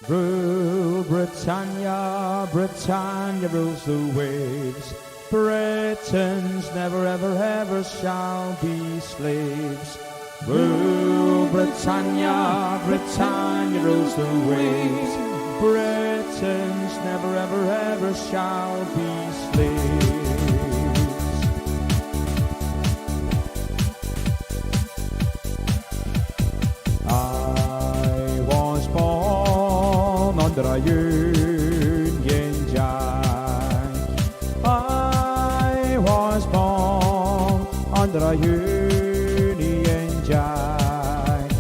Rule Britannia, Britannia rules the waves. Britons never ever ever shall be slaves. Rule Britannia, Britannia rules the waves. Britons never ever ever shall be slaves. I was born under a Union Jack. I was born under a Union Jack.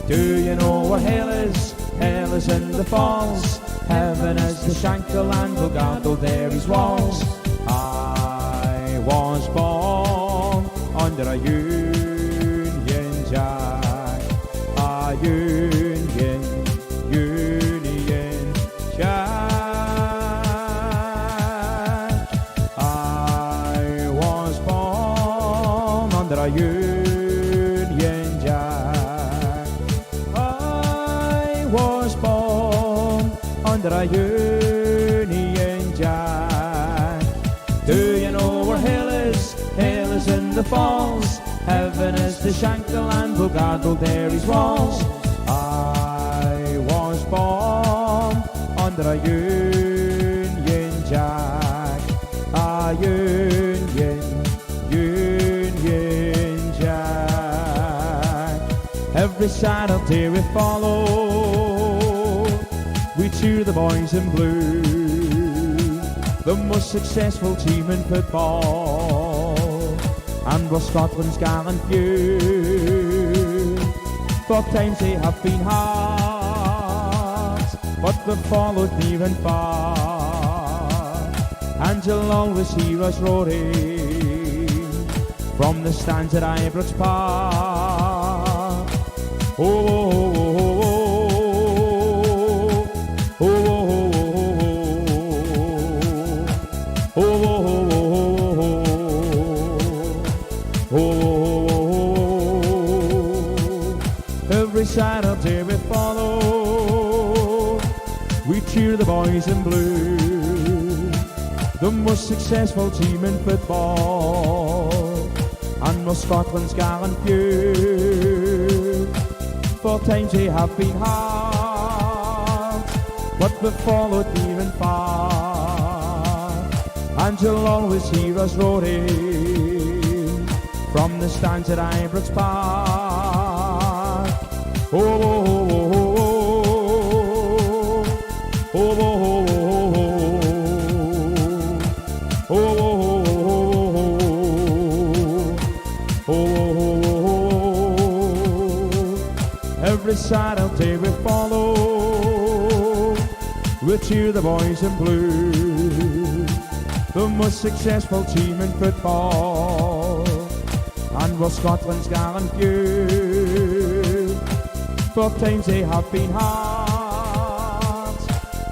Do you know where hell is? Hell is in the falls. Heaven is the shankle and Bogado there is walls. I was born under a Union Jack. A Union Jack. I was born under a Union Jack. I was born under a Union Jack. Do you know where hell is? Hell is in the falls. Heaven is the shankle and Bogado there is walls. I was born under a Union Jack. A Union Jack. Every Saturday we follow, we cheer the boys in blue, the most successful team in football, and we're Scotland's gallant few. 4 times they have been hard, but we've followed near and far, and you'll always hear us roaring from the stands at Ibrox Park. Oh, oh, oh, oh, oh, oh, oh, oh, oh, oh, oh, oh. Every Saturday we follow, we cheer the boys in blue, the most successful team in football, and we're Scotland's gallant few. 4 times they have been hard, but we've followed near and far, and you'll always hear us roaring from the stands at Ibrox Park. Oh, oh, oh, oh, oh, oh, oh, oh, oh, oh, oh, oh. Every Saturday we follow, we cheer the boys in blue, the most successful team in football, and we're Scotland's gallant few. 4 times they have been hard,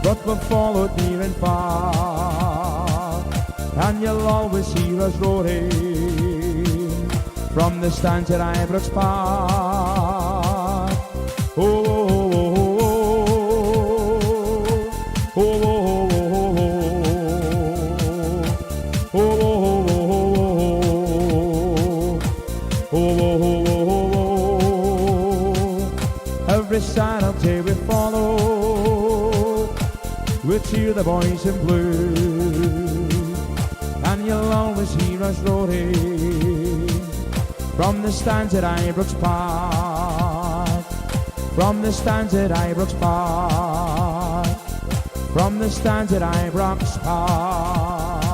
but we've followed near and far, and you'll always hear us roaring from the stands at Ibrox Park. Oh, oh, oh, oh, oh, oh, oh, oh, oh, oh, oh. Every Saturday we follow, we cheer the boys in blue, and you'll always hear us roaring from the stands at Ibrox Park, from the stands at Ibrox Park, from the stands at Ibrox Park.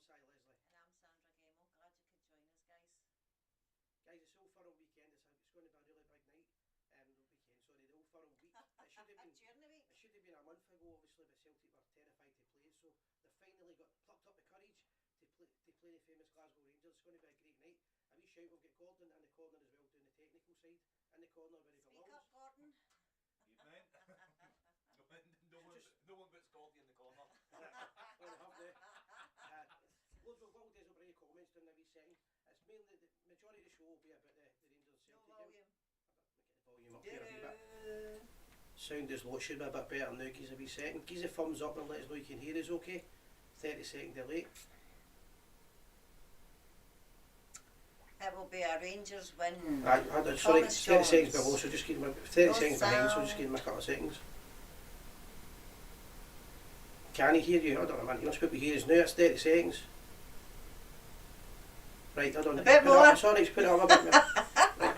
Leslie. And I'm Sandra Gamo. Glad you could join us, guys. Guys, it's Old Firm weekend. It's going to be a really big night. Weekend, sorry, the Old Firm week. It should have been. During the week. It should have been a month ago, obviously, but Celtic were terrified to play it. So they finally got plucked up the courage to play the famous Glasgow Rangers. It's going to be a great night. A wee shout, we'll get Gordon in the corner as well, doing the technical side. In the corner where he belongs. Speak up, Gordon. Evening. no one but Scotty in the corner. Loads of Will Des will bring comments down the wee second. It's mainly the majority of the show will be about the Rangers Celtic game. Volume up here a wee bit. Sound is low, should be a bit better now. Give us a wee second. Give us a thumbs up and let us know you can hear us okay. 30-second delay. It will be a Rangers win. Sorry, 30 seconds below, so just give me 30 seconds behind, so just give me a couple of seconds. Can he hear you? I don't know, man. You're not supposed to hear us now. It's 30 seconds. Right, I don't know. A bit more. Sorry, just put it up a bit more. Right.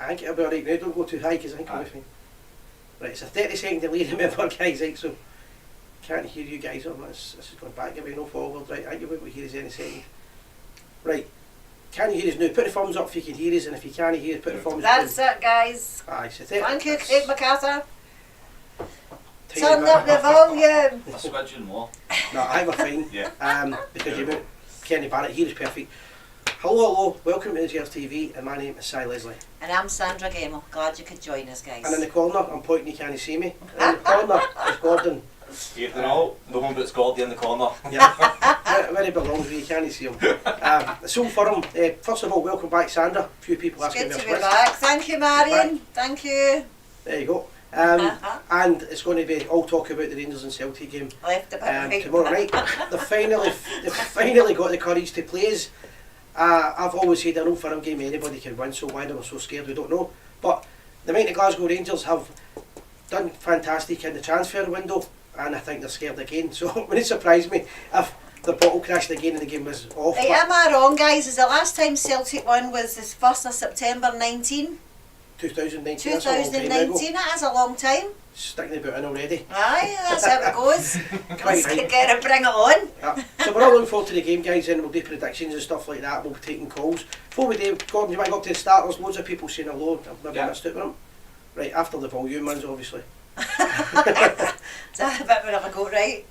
I think it'll be alright now. Don't go too high because I think I'll be fine. Right, it's a 30-second delay, remember, guys. Right, so can't hear you guys. Oh, this is going back. Give me no forward. Right, I think you'll be able to hear us any second. Right. Can you hear us now? Put the thumbs up if you can hear us, and if you can't hear us, put the thumbs down. That's it, guys. Aye, so Thank you, Craig McArthur. Turn Turn up the volume. A smidgen more. No, I were fine. Yeah. Because you went Kenny Barrett here is perfect. Hello, welcome to Gers TV, and my name is Leslie. And I'm Sandra Gamo. Glad you could join us, guys. And in the corner, I'm pointing, you can't see me. In the corner is Gordon. Evening all. No one but Scotty in the corner. Yeah, where he belongs, where you can't see him. It's Old Firm. First of all, welcome back, Sandra. A few people It's asking good me to be back. Thank you, Marion. Thank you. There you go. And it's going to be all talk about the Rangers and Celtic game Left a bit right. tomorrow night. They've finally got the courage to play us. I've always said an Old Firm game anybody can win, so why they were so scared we don't know. But the mighty Glasgow Rangers have done fantastic in the transfer window, and I think they're scared again. So it wouldn't surprise me if the bottle crashed again and the game was off. Hey, am I wrong, guys? Is the last time Celtic won was the 1st of September 2019. 2019, that is a long time. Sticking about in already. Aye, that's how it goes. Let's right. get it, bring it on. Yeah. So we're all looking forward to the game, guys, and we'll do predictions and stuff like that. We'll be taking calls. Before we do, Gordon, you might go up to the starters. Loads of people saying hello. I've never missed it with them. Right, after the volume ones, obviously. It's a bit of a go, right?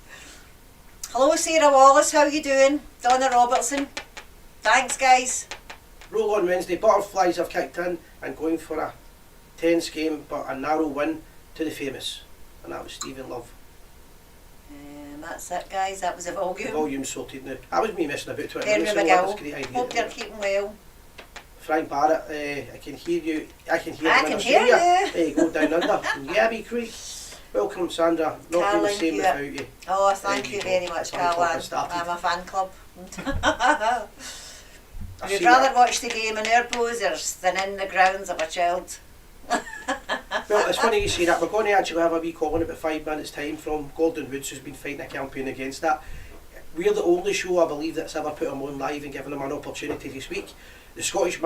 Hello, Sarah Wallace, how you doing? Donna Robertson. Thanks, guys. Roll on Wednesday. Butterflies have kicked in and going for a tense game, but a narrow win to the famous. And that was Stephen Love. That's it, guys. That was a volume. The volume's sorted now. That was me messing about 20 Henry minutes ago. That was a McGill. great idea. Hope you're keeping well. Frank Barrett, I can hear you. I can hear I you in can hear Australia. you. There you go, down under. Yeah, be great. Welcome, Sandra. Not Caroline the same Hewitt. without you. Oh, thank There you you go. very much, Fan club Caroline. has started. I'm a fan club. I've We'd seen rather that. watch the game in our posers than in the grounds of a child. Well, it's funny you say that. We're going to actually have a wee call in about 5 minutes' time from Gordon Woods, who's been fighting a campaign against that. We're the only show, I believe, that's ever put him on live and given him an opportunity to speak. The Scottish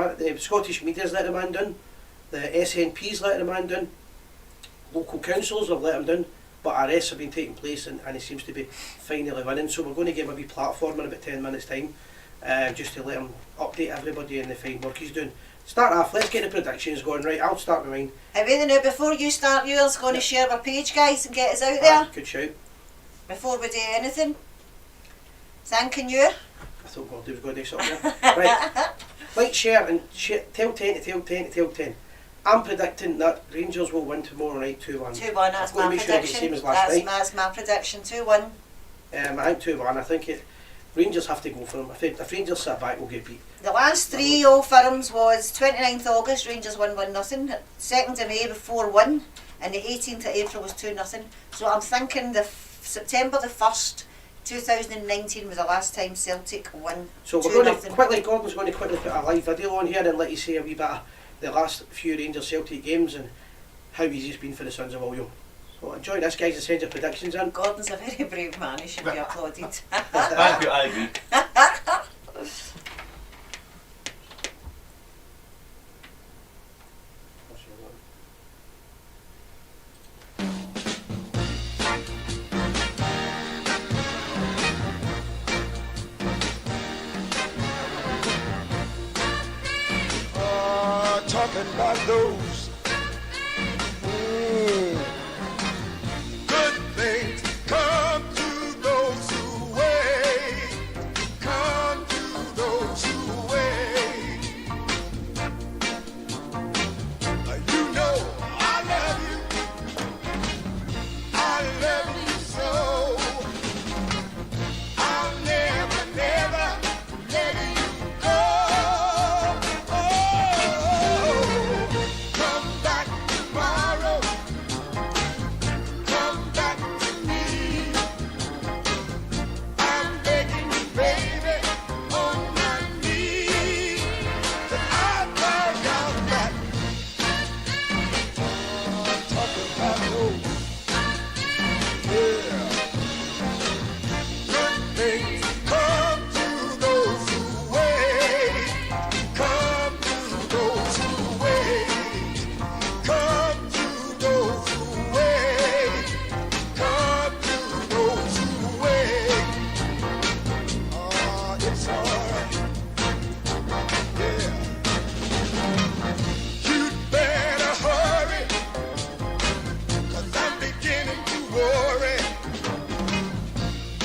media's let the man down. The SNP's let the man down. Local councils have let him down. But arrests have been taking place, and he seems to be finally winning. So we're going to give him a wee platform in about 10 minutes' time, just to let him update everybody on the fine work he's doing. Start off, let's get the predictions going. Right, I'll start with mine. I really know, before you start yours, going to share our page, guys, and get us out there. Good shout. Before we do anything. Thanking you. I thought Gordon was going to do something there. Right, like, share, and tell 10 to tell 10 to tell 10. I'm predicting that Rangers will win tomorrow night 2-1. 2-1, that's I'm going my to make sure I get the prediction. same as last night. That's my prediction, 2-1. I think 2-1. I think Rangers have to go for them. If Rangers sit back, we'll get beat. The last 3 Old Firms was 29th August, Rangers won 1-0. 2nd of May, 4-1. And the 18th of April was 2-0. So I'm thinking September the 1st, 2019 was the last time Celtic won. So we're going to quickly, Gordon's going to quickly put a live video on here and let you see a wee bit of the last few Rangers Celtic games and how easy it's been for the Sons of William. So enjoy this, guys, and send your predictions in. Gordon's a very brave man, he should be applauded. Thank you, I agree. nothing but those good things come to those who wait. Come to those who wait. You know I love you. I love you so. I'll never, never let you go. Oh, come back tomorrow. Come back to me. I'm begging you, baby, on my knees. 'Cause I found out that talking about those, yeah, good things come to those who wait. Come to those who wait. Come to those who wait. Come to those who wait. Oh, it's alright. Yeah. You'd better hurry, 'cause I'm beginning to worry.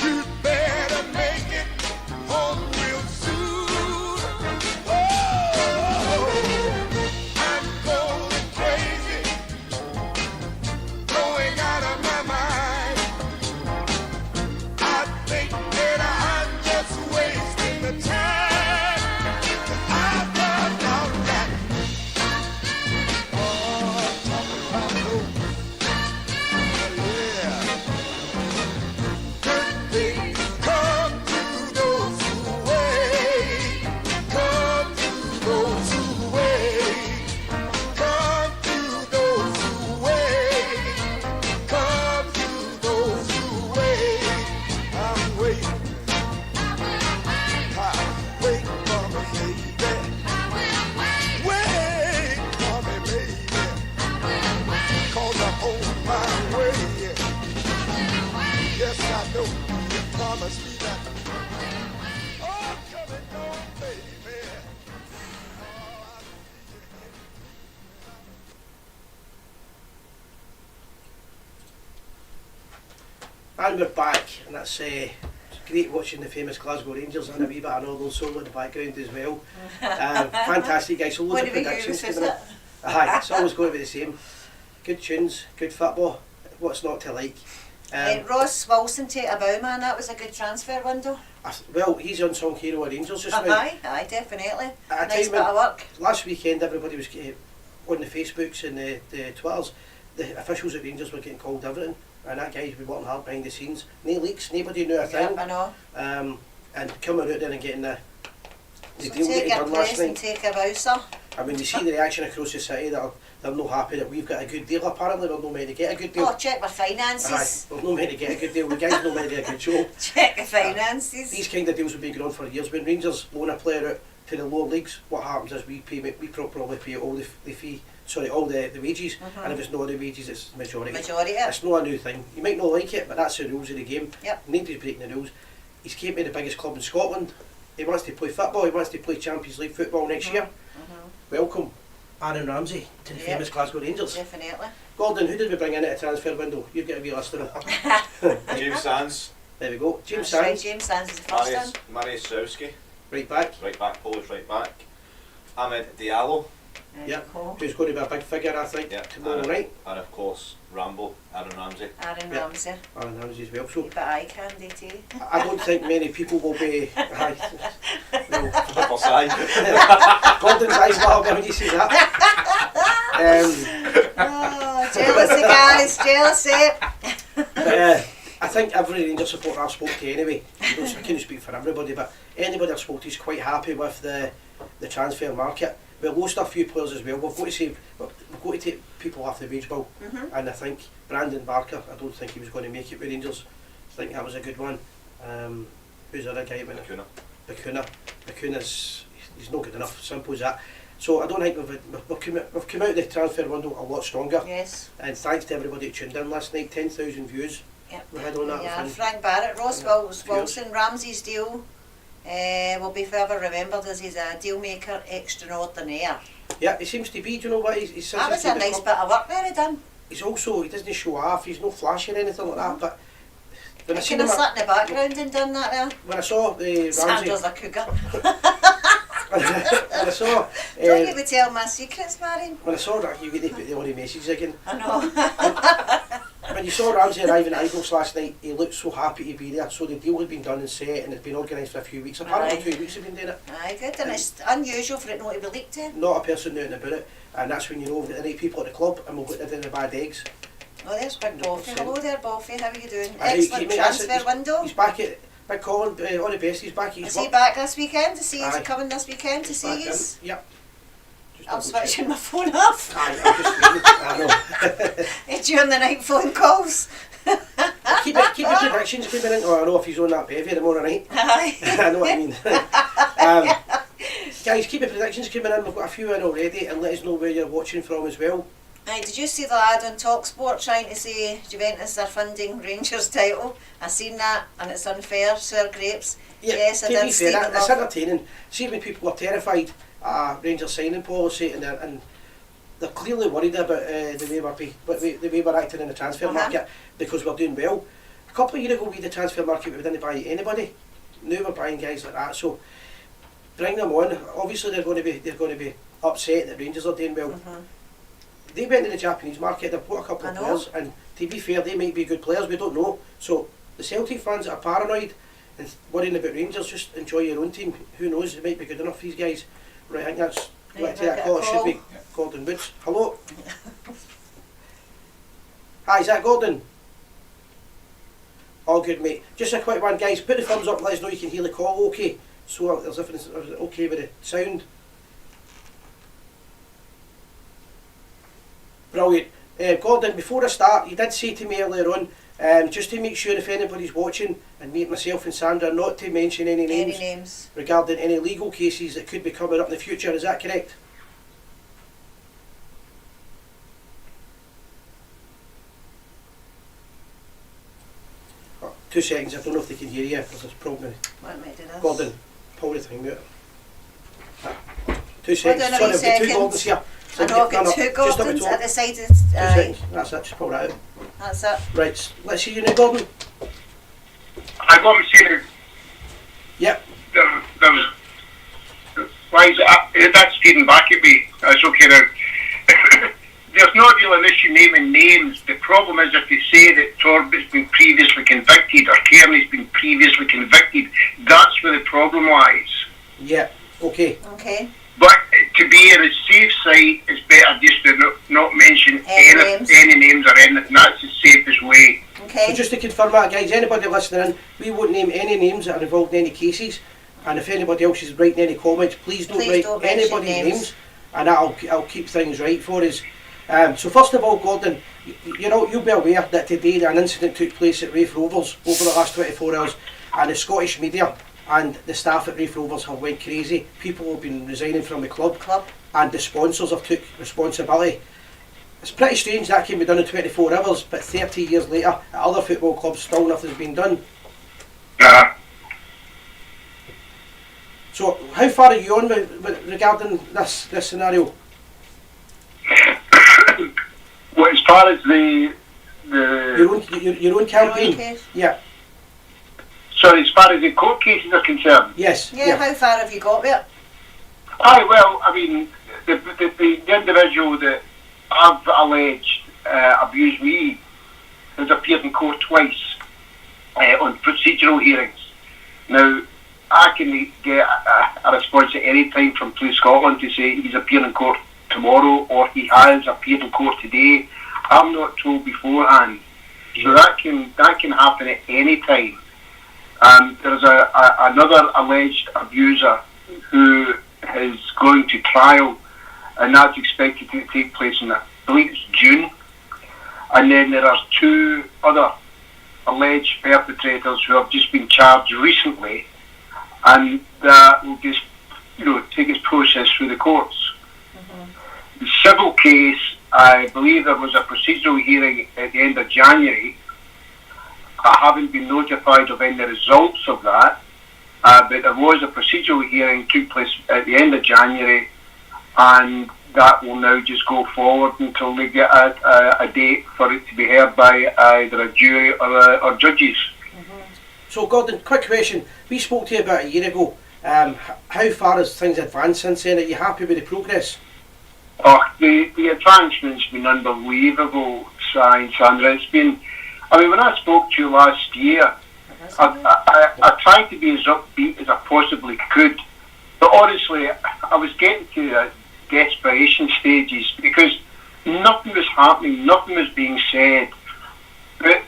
You'd better make it home real soon. Oh, I'm going crazy, going out of my mind. I think that I'm just wasting the time. 'Cause I found out that, talking about those, yeah, good things come to those who wait. Come to those who wait. Come to those who wait. Come to those who wait. I'm waiting. Wait for me, baby. Wait for me, baby. 'Cause I'm on my way. Yes, I know you promised me that. Oh, come and go, baby. And we're back, and that's great watching the famous Glasgow Rangers and a wee bit of Northern Soul in the background as well. Fantastic guys, so loads What of about you, predictions is coming in. it? Aye, it's always going to be the same. Good tunes, good football, what's not to like? Ross Wilson to a bow, man, that was a good transfer window. Well, he's on unsung hero of Rangers just now. Aye, definitely. At a Nice time bit of work. last weekend everybody was on the Facebooks and the Twitters, the officials at Rangers were getting called everything, and that guy's been working hard behind the scenes. No leaks, nobody knew a thing. Yep, I know. And coming out there and getting the So deal take getting a done last press and night. take a bowser. I mean, we see the reaction across the city that they're not happy that we've got a good deal. Apparently, we're not meant to get a good deal. Oh, check my finances. Aye, we're not meant to get a good deal. The guys not meant to do a good show. Check the finances. These kind of deals have been going on for years. When Rangers loan a player out to the lower leagues, what happens is we probably pay all the fee. Sorry, all the wages. And if it's not the wages, it's majority. Majority. It's not a new thing. You might not like it, but that's the rules of the game. Yep. Nobody's breaking the rules. He's came to the biggest club in Scotland. He wants to play football. He wants to play Champions League football next year. Welcome, Aaron Ramsey, to the famous Glasgow Rangers. Definitely. Gordon, who did we bring in at a transfer window? You've got to be listing them. James Sands, There we go. James That's right, Sands, James Sands is the first one. Marius Sowski, right back. right back, Polish right back. Ahmed Diallo, There Yep. you go. Who's going to be a big figure, I think, Yeah, tomorrow Aaron. night. and of course Rambo, Aaron Ramsey. Aaron Yep. Ramsey. Aaron Ramsey as well. So Keep it eye candy too. I don't think many people will be. Aye. No. For side. Gordon's eyes lit up when you see that. Oh, jealousy, guys, jealousy. But, I think every Rangers supporter I've spoke to anyway, I can't speak for everybody, but anybody I've spoke to is quite happy with the transfer market. We've lost a few players as well. We've got to take people off the wage bill, and I think Brandon Barker, I don't think he was going to make it with Rangers. I think that was a good one. Who's the other guy? Bacuna's he's not good enough. Simple as that. So I don't think we've come out of the transfer window a lot stronger. Yes. And thanks to everybody who tuned in last night. 10,000 views. Yep. We had on that. Yeah, within- Frank Barrett, Ross Cheers. Wilson, Ramsey's deal will be forever remembered as he's a deal maker extraordinaire. Yeah, he seems to be. Do you know what? He's That was a nice bit of work there he done. He's also, he doesn't show off, he's no flashy or anything like that, but when I He seen could him, have sat in the background and done that there. when I saw Ramsey, Sanders a cougar. when I saw, Don't you ever tell my secrets, Marion? when I saw that, you really put the only message again. I know. When you saw Ramsey arriving at Ibrox last night, he looked so happy to be there. So the deal had been done and set, and it's been organised for a few weeks. Apparently, Aye. 2 weeks have been doing it. Aye, good, and it's unusual for it not to be leaked to. Not a person knowing about it, and that's when you know we've got the right people at the club, and we've got rid of the bad eggs. Oh, there's Big Boffy. 100%. Hello there, Boffy. How are you doing? Aye, Excellent mate, that's it. transfer window. He's back at Big Colin, all the best. He's back at his Is he work. back this weekend to see? Is he Aye. coming this weekend to He's see back in. us? Yep. Just I'm double check. switching my phone off. Aye, I'm just waiting. I know. During the night phone calls. keep your predictions coming in. Oh, I know if he's on that bevy tomorrow night. Aye. I know what I mean. Guys, keep your predictions coming in. We've got a few in already, and let us know where you're watching from as well. Aye, did you see the lad on TalkSport trying to say Juventus are funding Rangers title? I seen that, and it's unfair, Sir Grapes. Yeah, Yes, I to did. be fair, Stephen it's Love. entertaining. See when people are terrified Rangers signing policy, and they're clearly worried about the way we're acting in the transfer market because we're doing well. A couple of years ago, the transfer market, we didn't buy anybody. Now we're buying guys like that. So bring them on. Obviously, they're going to be upset that Rangers are doing well. They went in the Japanese market. They've bought a couple I of know. players, and to be fair, they might be good players. We don't know. So the Celtic fans that are paranoid and worrying about Rangers, just enjoy your own team. Who knows? It might be good enough for these guys. Right, I think that's. Right, Right, that we'll call. get It a should be call. Gordon Woods. Hello. Hi, is that Gordon? All good, mate. Just a quick one, guys. Put the thumbs up and let us know you can hear the call okay. So there's if it's okay with the sound. Brilliant. Gordon, before I start, you did say to me earlier on, just to make sure if anybody's watching, and me, myself and Sandra, not to mention any names, Any names? regarding any legal cases that could be coming up in the future. Is that correct? Oh, 2 seconds, I don't know if they can hear you. There's a problem. What might do this? Gordon, pull the thing out. 2 seconds. on a Sorry, wee I've got 2 second. Gordons here. I know I've got No, two just up the Gordons top. at the side of 2 aye, seconds. That's it, just pull that out. that's it. Right, let's see you now, Gordon. I got to say Yep. there was. Why is that's feeding back at me? That's okay now. There's not really an issue naming names. The problem is if you say that Torbett's been previously convicted or Kearney's been previously convicted, that's where the problem lies. Yeah, okay. Okay. But to be on the safe side, it's better just to not mention any names or anything. That's the safest way. Okay. So just to confirm that, guys, anybody listening in, we won't name any names that are involved in any cases, and if anybody else is writing any comments, please don't Please write don't mention anybody's names. names, and I'll keep things right for us. So first of all, Gordon, you'll be aware that today an incident took place at Rafe Rovers over the last 24 hours, and the Scottish media and the staff at Rafe Rovers have went crazy. People have been resigning from the club, and the sponsors have took responsibility. It's pretty strange that can be done in 24 hours, but 30 years later, at other football clubs, still nothing's been done. So, how far are you on with regarding this scenario? Well, as far as the Your own campaign? case? Yeah. sorry, as far as the court cases are concerned. Yes. Yeah, how far have you got with it? Aye, well, I mean, the individual that I've alleged abused me has appeared in court twice on procedural hearings. Now, I can get a response at any time from Police Scotland to say he's appearing in court tomorrow or he has appeared in court today. I'm not told beforehand. So that can happen at any time. There's another alleged abuser who is going to trial, and that's expected to take place in, I believe it's June. And then there are two other alleged perpetrators who have just been charged recently, and that will just, take its process through the courts. The civil case, I believe there was a procedural hearing at the end of January. I haven't been notified of any results of that, but there was a procedural hearing took place at the end of January, and that will now just go forward until they get a date for it to be heard by either a jury or judges. So Gordon, quick question. We spoke to you about a year ago. How far has things advanced since then? Are you happy with the progress? Oh, the advancement's been unbelievable, Sandra. It's been, I mean, when I spoke to you last year, I tried to be as upbeat as I possibly could. But honestly, I was getting to desperation stages because nothing was happening, nothing was being said. But,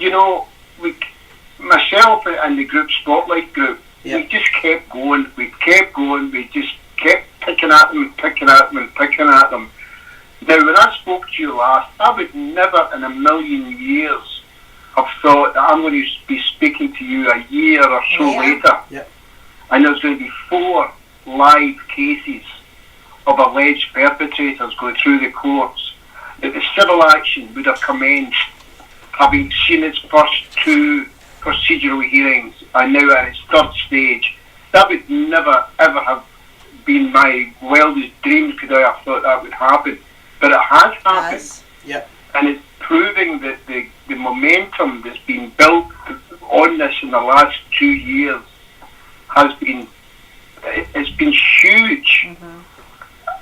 you know, myself and the group, Spotlight Group, we just kept going, we just kept picking at them, picking at them and picking at them. Now, when I spoke to you last, I would never in a million years have thought that I'm going to be speaking to you a year or so later. And there's going to be 4 live cases of alleged perpetrators going through the courts. That the civil action would have commenced, having seen its first 2 procedural hearings and now at its 3rd stage. That would never ever have been my wildest dreams could I have thought that would happen. But it has happened. And it's proving that the momentum that's been built on this in the last 2 years has been, it's been huge.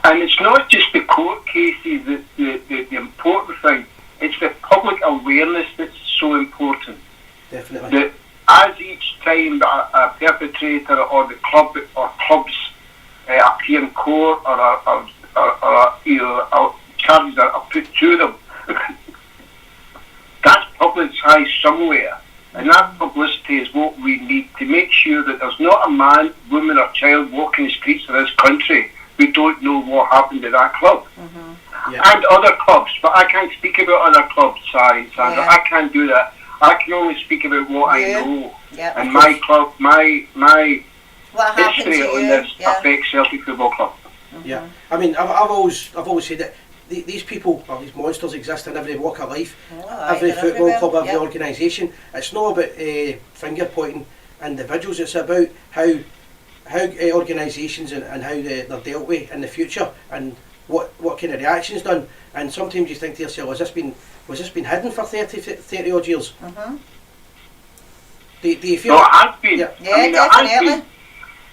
And it's not just the court cases that's the important thing, it's the public awareness that's so important. Definitely. That as each time a perpetrator or the club or clubs appear in court or charges are put to them, that's publicised somewhere. And that publicity is what we need to make sure that there's not a man, woman or child walking the streets of this country who don't know what happened at that club. And other clubs, but I can't speak about other clubs, Sandra. I can't do that. I can only speak about what I know. And my club, my history on this affects Celtic Football Club. I mean, I've always said that these people, or these monsters, exist in every walk of life. Every football club, every organisation. It's not about finger pointing individuals. It's about how organisations and how they're dealt with in the future, and what kind of reactions done. And sometimes you think to yourself, was this been hidden for 30 odd years? Do you feel? No, it has been. Definitely.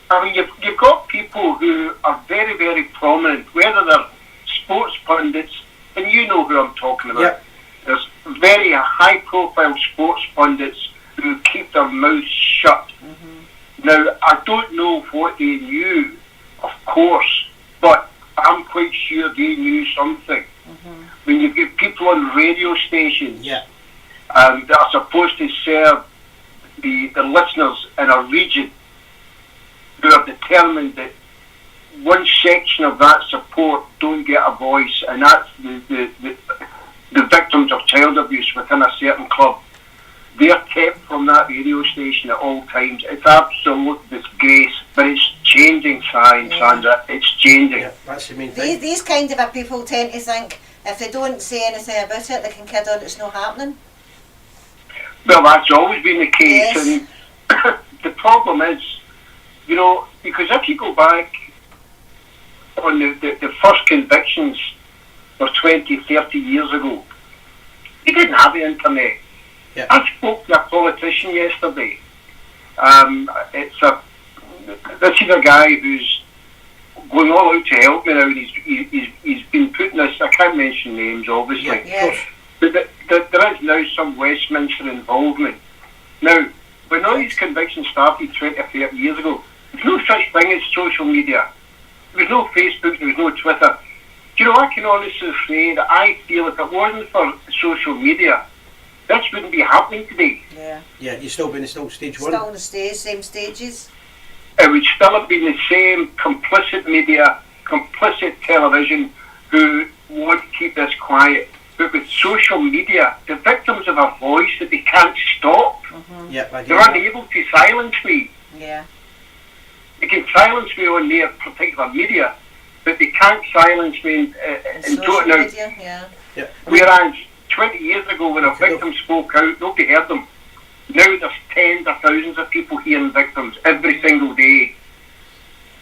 I mean, you've got people who are very, very prominent, whether they're sports pundits, and you know who I'm talking about. There's very high-profile sports pundits who keep their mouths shut. Now, I don't know what they knew, of course, but I'm quite sure they knew something. When you get people on radio stations that are supposed to serve the listeners in a region who are determined that one section of that support don't get a voice, and that's the victims of child abuse within a certain club. They're kept from that radio station at all times. It's absolute disgrace, but it's changing, Sandra. It's changing. That's the main thing. These kind of people tend to think if they don't say anything about it, they can kid on it's not happening. Well, that's always been the case, and the problem is, you know, because if you go back on the first convictions were 20, 30 years ago, you didn't have the internet. I spoke to a politician yesterday. This is a guy who's going all out to help me now, and he's been putting this, I can't mention names obviously, but there is now some Westminster involvement. Now, when all these convictions started 20 or 30 years ago, there's no such thing as social media. There was no Facebook, there was no Twitter. Do you know, I can honestly say that I feel if it wasn't for social media, this wouldn't be happening today. You'd still be in stage one. Still on the stage, same stages. It would still have been the same complicit media, complicit television who want to keep this quiet. But with social media, the victims have a voice that they can't stop. They're unable to silence me. They can silence me on their particular media, but they can't silence me in social now. media. Whereas 20 years ago, when a victim spoke out, nobody heard them. Now there's tens of thousands of people hearing victims every single day.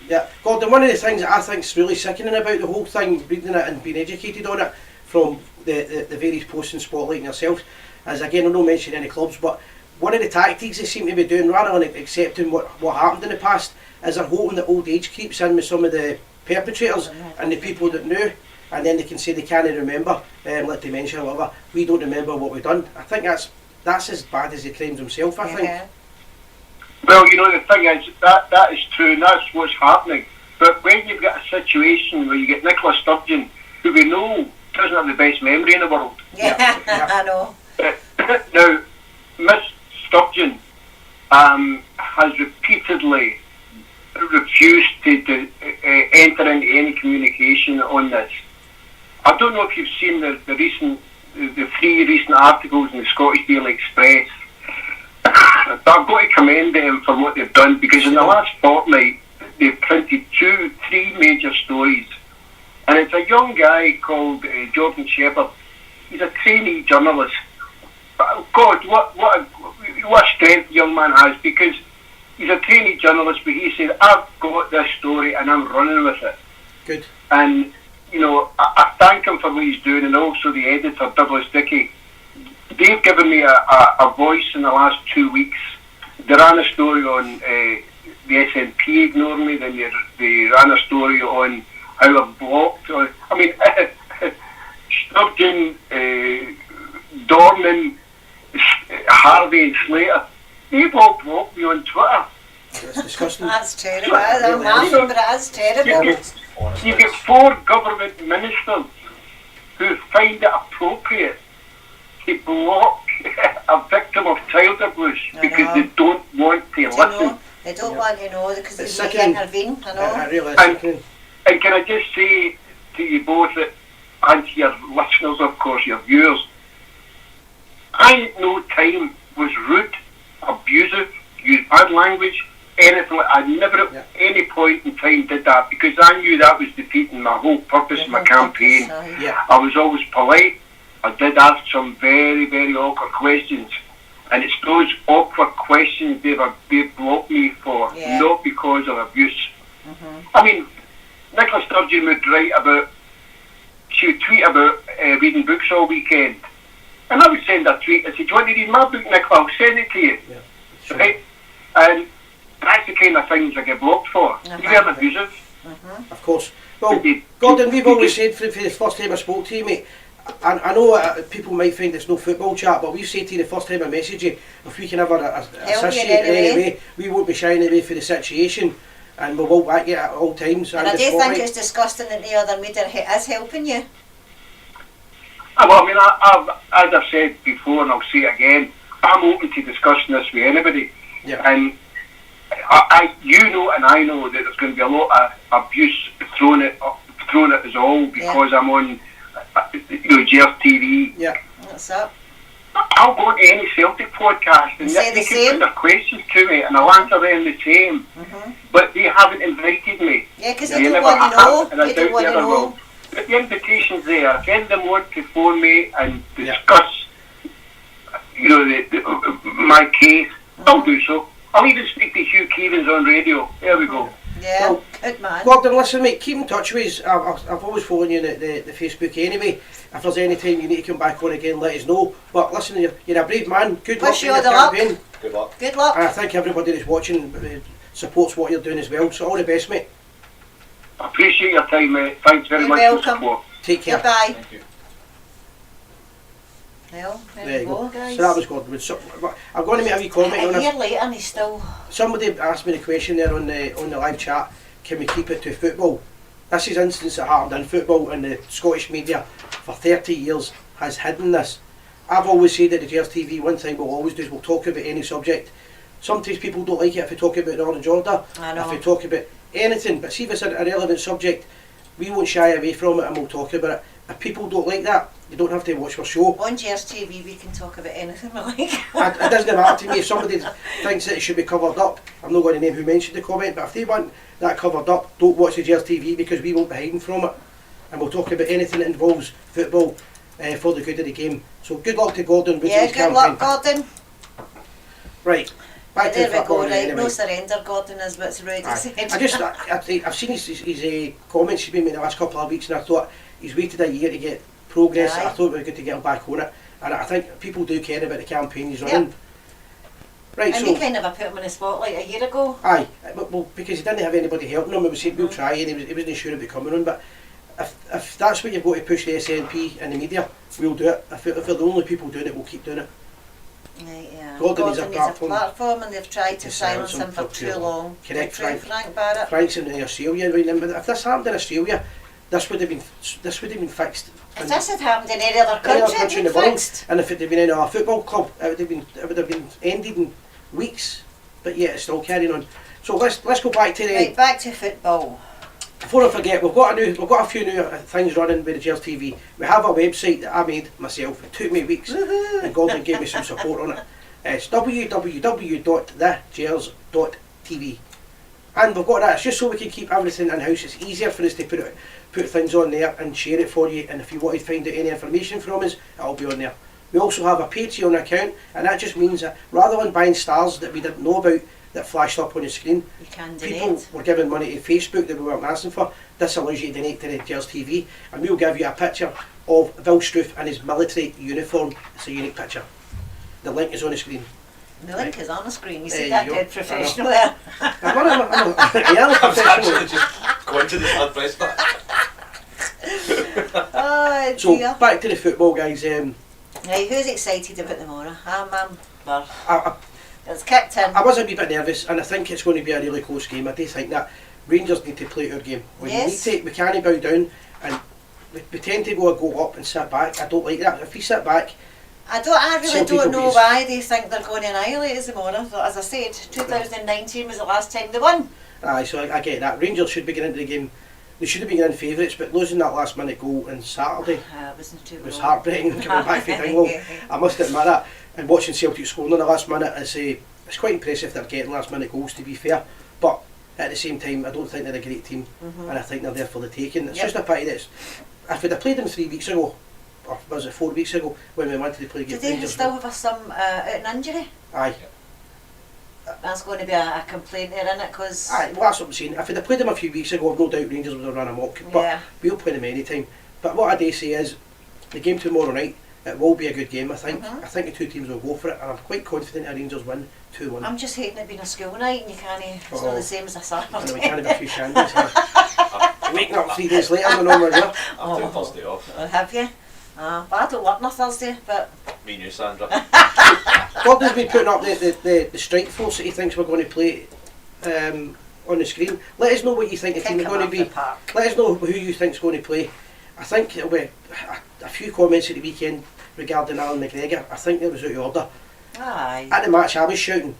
Yeah, Gordon, one of the things that I think is really sickening about the whole thing, reading it and being educated on it from the various posts and Spotlight and yourselves, is again, I'm not mentioning any clubs, but one of the tactics they seem to be doing, rather than accepting what happened in the past, is they're hoping that old age creeps in with some of the perpetrators and the people that knew, and then they can say they can't remember, like dementia or whatever. We don't remember what we've done. I think that's as bad as the crimes themselves, I think. Well, you know, the thing is, that is true, and that's what's happening. But when you've got a situation where you get Nicola Sturgeon, who we know doesn't have the best memory in the world. Yeah, I know. Now, Miss Sturgeon has repeatedly refused to enter into any communication on this. I don't know if you've seen the 3 recent articles in the Scottish Daily Express. But I've got to commend them for what they've done, because in the last fortnight they've printed 3 major stories, and it's a young guy called Jordan Shepherd. He's a trainee journalist. But God, what a strength the young man has, because he's a trainee journalist, but he said, I've got this story and I'm running with it. Good. And you know, I thank him for what he's doing, and also the editor Douglas Dickey. They've given me a voice in the last 2 weeks. They ran a story on the SNP ignoring me, then they ran a story on how I've blocked. I mean, Sturgeon, Dornan, Harvey and Slater, they've all blocked me on Twitter. That's disgusting. That's terrible. I'm laughing, but that's terrible. You get 4 government ministers who find it appropriate to block a victim of child abuse because they don't want to listen. Know? They don't want to know because they can't intervene. I know. And can I just say to you both, and to your listeners, of course, your viewers, I at no time was rude, abusive, used bad language, anything like I never at any point in time did that, because I knew that was defeating my whole purpose of my campaign. I was always polite. I did ask some very, very awkward questions, and it's those awkward questions they've blocked me for, not because of abuse. I mean, Nicola Sturgeon would she would tweet about reading books all weekend, and I would send her a tweet and say, do you want to read my book, Nicola? I'll send it to you. Right? And that's the kind of things I get blocked for. You are abusive. Of course. Well, Gordon, we've always said for the first time I spoke to you, mate, I know people might find it's no football chat, but we've said to you the first time I messaged you, if we can ever assist you in any way, we won't be shying away for the situation, and we will back you at all times. And I do think it's disgusting that the other media is helping you. Well, I mean, as I've said before, and I'll say it again, I'm open to discussing this with anybody. And you know, and I know that there's going to be a lot of abuse thrown at us all because I'm on, Gers TV. What's up? I'll go to any Celtic podcast and they can put their questions to me, and I'll answer them the same. But they haven't invited me. Yeah, because they don't want to know. And I doubt they ever will. But the invitation's there. If any of them want to phone me and discuss, my case, I'll do so. I'll even speak to Hugh Keevans on radio. There we go. Yeah, well, good man. Gordon, listen, mate, keep in touch with us. I've always followed you on the Facebook anyway. If there's any time you need to come back on again, let us know. But listen, you're a brave man. Good luck in your campaign. Good luck. Good luck. And I think everybody that's watching supports what you're doing as well. So all the best, mate. I appreciate your time, mate. Thanks very much for the support. Take care. Goodbye. Thank you. Well, there you go, guys. So that was Gordon. So, I'm going to make a wee comment on it. A year later and he's still... Somebody asked me the question there on the live chat, can we keep it to football? This is instance that happened in football, and the Scottish media for 30 years has hidden this. I've always said that the Gers TV, one thing we'll always do is we'll talk about any subject. Sometimes people don't like it if we talk about the Orange Order, if we talk about anything, but see if it's a relevant subject, we won't shy away from it and we'll talk about it. If people don't like that, you don't have to watch our show. On Gers TV we can talk about anything we like. It doesn't matter to me if somebody thinks that it should be covered up. I'm not going to name who mentioned the comment, but if they want that covered up, don't watch the Gers TV because we won't be hiding from it. And we'll talk about anything that involves football for the good of the game. So good luck to Gordon with his campaign. Good luck, Gordon. Right. Back to There the we go, football right, anyway. no surrender, Gordon, is what's Rudy said. I've seen his comments he's been making the last couple of weeks, and I thought he's waited a year to get progress. Aye. I thought we were good to get him back on it, and I think people do care about the campaign he's running. Right, And so we kind of put him in the spotlight a year ago. aye, well, because he didn't have anybody helping him, we said we'll try, and he wasn't sure about coming on. But if that's what you've got to push the SNP and the media, we'll do it. If we're the only people doing it, we'll keep doing it. Right, yeah. Gordon needs a needs platform and they've tried to silence him for too long. Correct, True, Frank. Barrett. Frank's in Australia right now, but if this happened in Australia, this would have been fixed. If this had happened in any other Any other country, in it'd the been world, fixed. and if it had been in a football club, it would have been ended in weeks. But yeah, it's still carrying on. So let's go back to the. Right, back to football. Before I forget, we've got a few new things running with the Gers TV. We have a website that I made myself. It took me weeks, and Gordon gave me some support on it. It's www.thegers.tv, and we've got that. It's just so we can keep everything in house. It's easier for us to put things on there and share it for you. And if you want to find out any information from us, it'll be on there. We also have a Patreon account, and that just means that rather than buying stars that we didn't know about that flashed up on the screen, You can people donate. were giving money to Facebook that we weren't asking for. This allows you to donate to the Gers TV, and we'll give you a picture of Bill Struth in his military uniform. It's a unique picture. The link is on the screen. The link is on the screen. You There see you that go. dead professional there. I am a I was professional. actually just going to the third press that. Oh So dear. back to the football, guys. Right, who's excited about tomorrow? I, It's kicked in. I was a wee bit nervous, and I think it's going to be a really close game. I do think that Rangers need to play our game. Yes. We can't bow down, and we tend to go up and sit back. I don't like that. If we sit back, I really Some don't people know be- why they think they're going to annihilate us tomorrow. But as I said, 2019 was the last time they won. aye, so I get that. Rangers should be getting into the game. They should have been in favourites, but losing that last minute goal on Saturday It wasn't too was wrong. heartbreaking. Coming back from Dingwall, I must admit that. And watching Celtic scoring in the last minute, it's quite impressive they're getting last minute goals, to be fair. But at the same time, I don't think they're a great team, and I think they're there for the taking. It's Yep. just a pity that if we'd have played them 3 weeks ago, or was it 4 weeks ago, when we wanted to play Did against they Rangers? still have some out an injury? Aye. That's going to be a complaint there, isn't it? Because Aye, well that's what I'm saying. If we'd have played them a few weeks ago, I've no doubt Rangers would have run amok. But yeah, we'll play them any time. But what I do say is, the game tomorrow night, it will be a good game, I think. Mhm. I think the two teams will go for it, and I'm quite confident a Rangers win 2-1. I'm just hating it being a school night and you can't. It's not Oh. the same as a And we Saturday. can have a few shandies. Waking up 3 days later than on we're here. I've taken Thursday off. Have you? Well, I don't work on a Thursday, but Me and you, Sandra. Gordon's been putting up the strike force that he thinks we're going to play on the screen. Let us know what you think the kick team are him going to off be. the park. Let us know who you think's going to play. I think it'll be a few comments at the weekend regarding Alan McGregor. I think that was out of order. Aye. At the match I was shouting.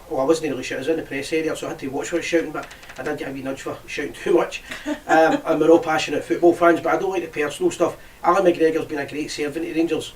Well, I wasn't really shouting, I was in the press area, so I had to watch what I was shouting, but I did get a wee nudge for shouting too much. And we're all passionate football fans, but I don't like the personal stuff. Alan McGregor's been a great servant to Rangers,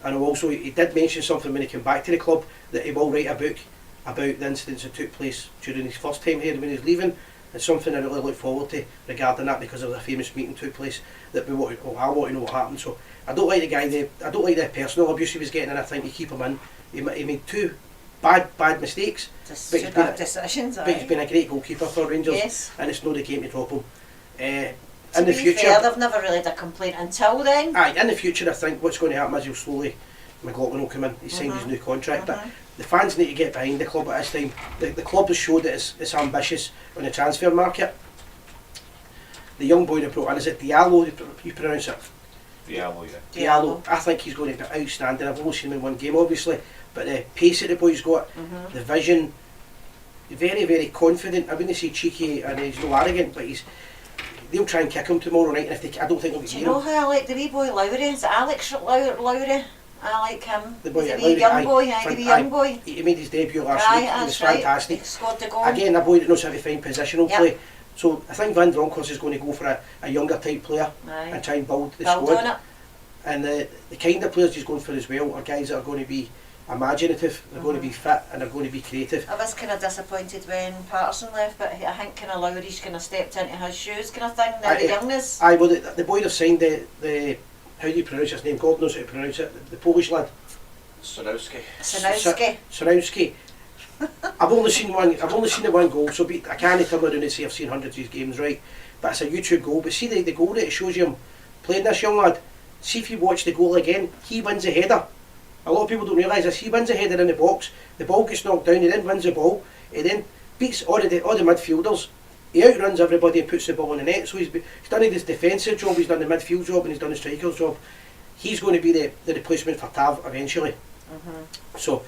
and also he did mention something when he came back to the club, that he will write a book about the incidents that took place during his first time here when he was leaving. It's something I really look forward to regarding that, because there was a famous meeting took place that I want to know what happened. So I don't like the guy, I don't like the personal abuse he was getting, and I think you keep him in. He made two bad mistakes, Just but two he's been bad a- decisions, but he's aye. been a great goalkeeper for Rangers, Yes. and it's not the game to drop him. To In the be future, fair, they've never really had a complaint until then. in the future, I think what's going to happen is he'll slowly, McLaughlin will come in, he's signed his new contract, but the fans need to get behind the club at this time. The club has showed that it's ambitious on the transfer market. The young boy they brought in, is it Diallo, you pronounce it? Diallo, yeah. Diallo, I think he's going to be outstanding. I've only seen him in one game obviously, but the pace that the boy's got, the vision, very, very confident. I wouldn't say cheeky and he's no arrogant, but they'll try and kick him tomorrow night, and if they, I don't think they'll be Do you near know him. who I like? The wee boy Lowry. Is it Alex Lowry? I like him. The boy He's a at wee Lowry, young aye. boy. Aye, the wee young boy. He made his debut last Aye, week, he was that's right. fantastic. He scored the goal. Again, a boy that knows how to find positional Yep. play. So I think Van Bronckhorst is going to go for a younger type player Aye. and try and build the Build squad. on it. And the kind of players he's going for as well are guys that are going to be imaginative, they're going to be fit, and they're going to be creative. I was kind of disappointed when Patterson left, but I think kind of Lowry's kind of stepped into his shoes kind of thing. Now the Aye, youngness. Aye, well, the boy they've signed, the how do you pronounce his name? God knows how to pronounce it. The Polish lad. Sarowski. Sanowski. Sarowski. I've only seen the one goal, so I can't turn around and say I've seen hundreds of these games, right? But it's a YouTube goal. But see the goal that it shows you him playing this young lad. See if you watch the goal again, he wins the header. A lot of people don't realise this. He wins the header in the box. The ball gets knocked down. He then wins the ball. He then beats all the midfielders. He outruns everybody and puts the ball in the net. So he's done his defensive job. He's done the midfield job and he's done the striker's job. He's going to be the replacement for Tav eventually. So,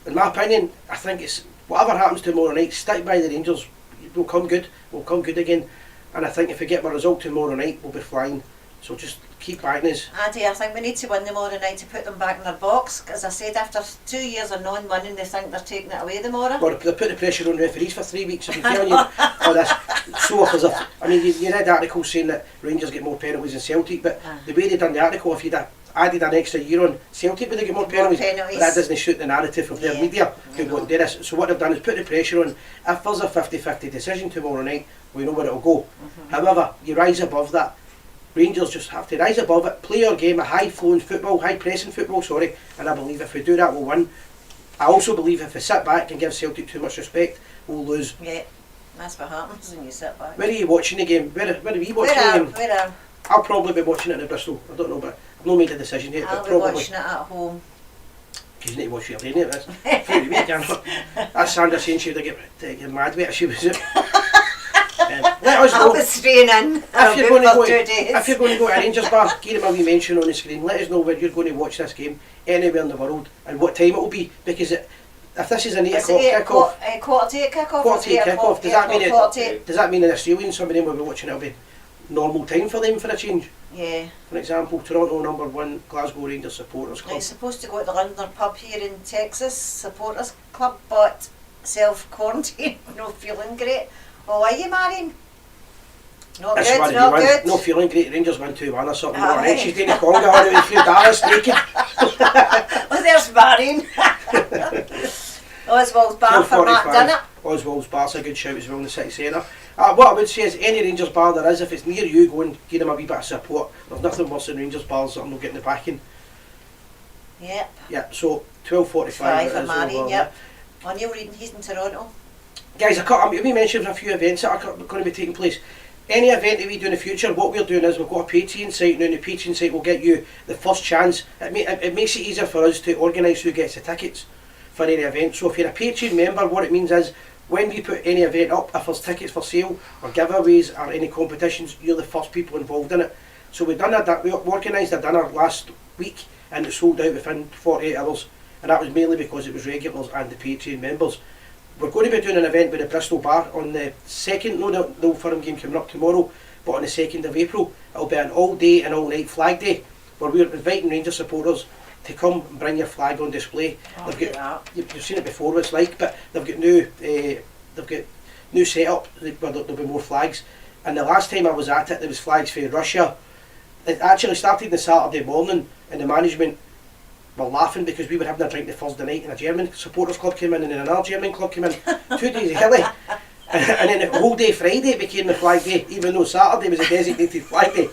in my opinion, I think it's whatever happens tomorrow night. Stick by the Rangers. We'll come good. We'll come good again. And I think if we get a result tomorrow night, we'll be flying. So just keep backing us. Addy, I think we need to win tomorrow night to put them back in their box. As I said, after 2 years of non-winning, they think they're taking it away tomorrow. Well, they put the pressure on referees for 3 weeks. I've been telling you all this. So if there's I mean, you read articles saying that Rangers get more penalties than Celtic, but the way they done the article, if you'd added an extra year on, Celtic would have got more penalties. But that doesn't suit the narrative of their media who won't do this. So what they've done is put the pressure on. If there's a 50-50 decision tomorrow night, we know where it'll go. However, you rise above that. Rangers just have to rise above it, play our game, a high-flowing football, high-pressing football, and I believe if we do that, we'll win. I also believe if we sit back and give Celtic too much respect, we'll lose. Yeah, that's what happens when you sit back. Where are you watching the game? Where are you watching the game? Where am? I'll probably be watching it in Bristol. I don't know, but I've not made a decision yet. I'll but be probably watching it at home. Because you need to watch your lane, it is. Through the week, that's Sandra saying she would get mad with it if she was it. Let us I'll know. be straying in. If you're, going to go to a Rangers bar, give them a wee mention on the screen. Let us know where you're going to watch this game anywhere in the world and what time it will be. Because if this is an 8 o'clock kick-off, quarter to 8 kick-off. quarter to 8 kick-off, does that mean an Australian, somebody will be watching it, will be normal time for them for a change? Yeah. For example, Toronto #1 Glasgow Rangers supporters club. It's supposed to go to the Londoner pub here in Texas, supporters club, but self-quarantine, no feeling great. Oh, are you, Marion? Not That's good, one not of you good. No feeling great. Rangers win 2-1 or something. Aye. Right, she's doing a conga on it with a few dollars naked. Oh, there's Marion. Oswald's bar for Matt Dinner. Oswald's bar's a good shout as well in the city centre. What I would say is any Rangers bar there is, if it's near you, go and give them a wee bit of support. There's nothing worse than Rangers bars that I'm not getting the backing. Yep. Yeah, so 12:45 For Marion, yep. Oh, Neil Reading, he's in Toronto. Guys, we mentioned a few events that are going to be taking place. Any event that we do in the future, what we're doing is we've got a Patreon site now, and the Patreon site will get you the first chance. It makes it easier for us to organise who gets the tickets for any event. So if you're a Patreon member, what it means is when we put any event up, if there's tickets for sale or giveaways or any competitions, you're the first people involved in it. So we organised a dinner last week and it sold out within 48 hours, and that was mainly because it was regulars and the Patreon members. We're going to be doing an event with the Bristol Bar on the 2nd, no Firm game coming up tomorrow, but on the 2nd of April. It'll be an all day and all night flag day where we're inviting Rangers supporters to come and bring your flag on display. You've seen it before what it's like, but they've got new setup where there'll be more flags. And the last time I was at it, there was flags for Russia. It actually started on the Saturday morning, and the management were laughing because we were having a drink the Thursday night and a German supporters club came in and then another German club came in 2 days early. And then the whole day Friday became the flag day, even though Saturday was a designated flag day.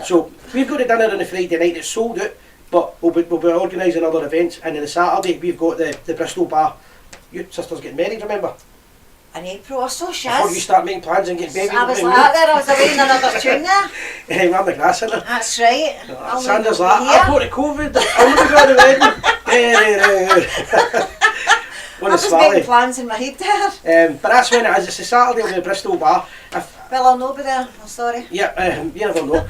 So we've got a dinner on the Friday night, it's sold out, but we'll be organising other events. And on the Saturday we've got the Bristol Bar. Your sister's getting married, remember? In April or so, Before you Shaz. start making plans and getting baby. I was like that there, I was away in another tune there. I'm the grass in there. That's right. Sanders like, I've got the COVID, I'm going to go to the wedding. I was making plans in my head there. But that's when it is. It's a Saturday on the Bristol Bar. Well, I'll not be there, I'm sorry. Yeah, you never know.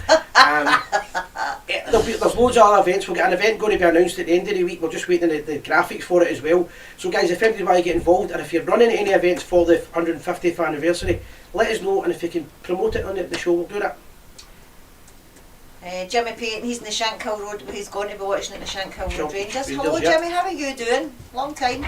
There's loads of other events. We'll get an event going to be announced at the end of the week. We're just waiting the graphics for it as well. So guys, if anybody want to get involved, and if you're running any events for the 150th anniversary, let us know, and if you can promote it on the show, we'll do that. Jimmy Payton, he's in the Shankill Road, he's going to be watching at the Shankill Road Rangers. Hello yeah. Jimmy, how are you doing? Long time.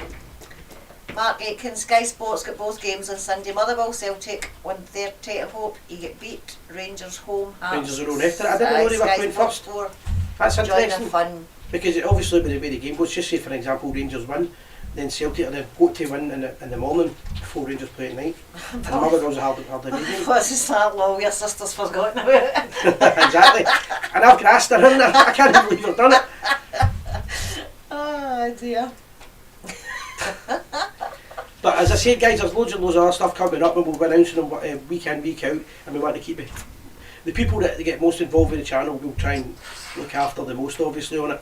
Mark Aitken, Sky Sports got both games on Sunday. Motherwell Celtic 1:30 at Hope. You get beat. Rangers home. Rangers are on after it. I didn't know they were playing first. That's interesting. Fun. Because it obviously with the way the game goes, just say for example Rangers win, then Celtic are got to win in the morning before Rangers play at night. And the Motherwells are hard to beat. What's this that law your sister's forgotten about it? Exactly. And I've grassed her in there. I can't believe I've done it. Oh dear. But as I said, guys, there's loads and loads of other stuff coming up, and we'll be announcing them week in, week out, and we want to keep the people that get most involved with the channel. We'll try and look after the most, obviously, on it.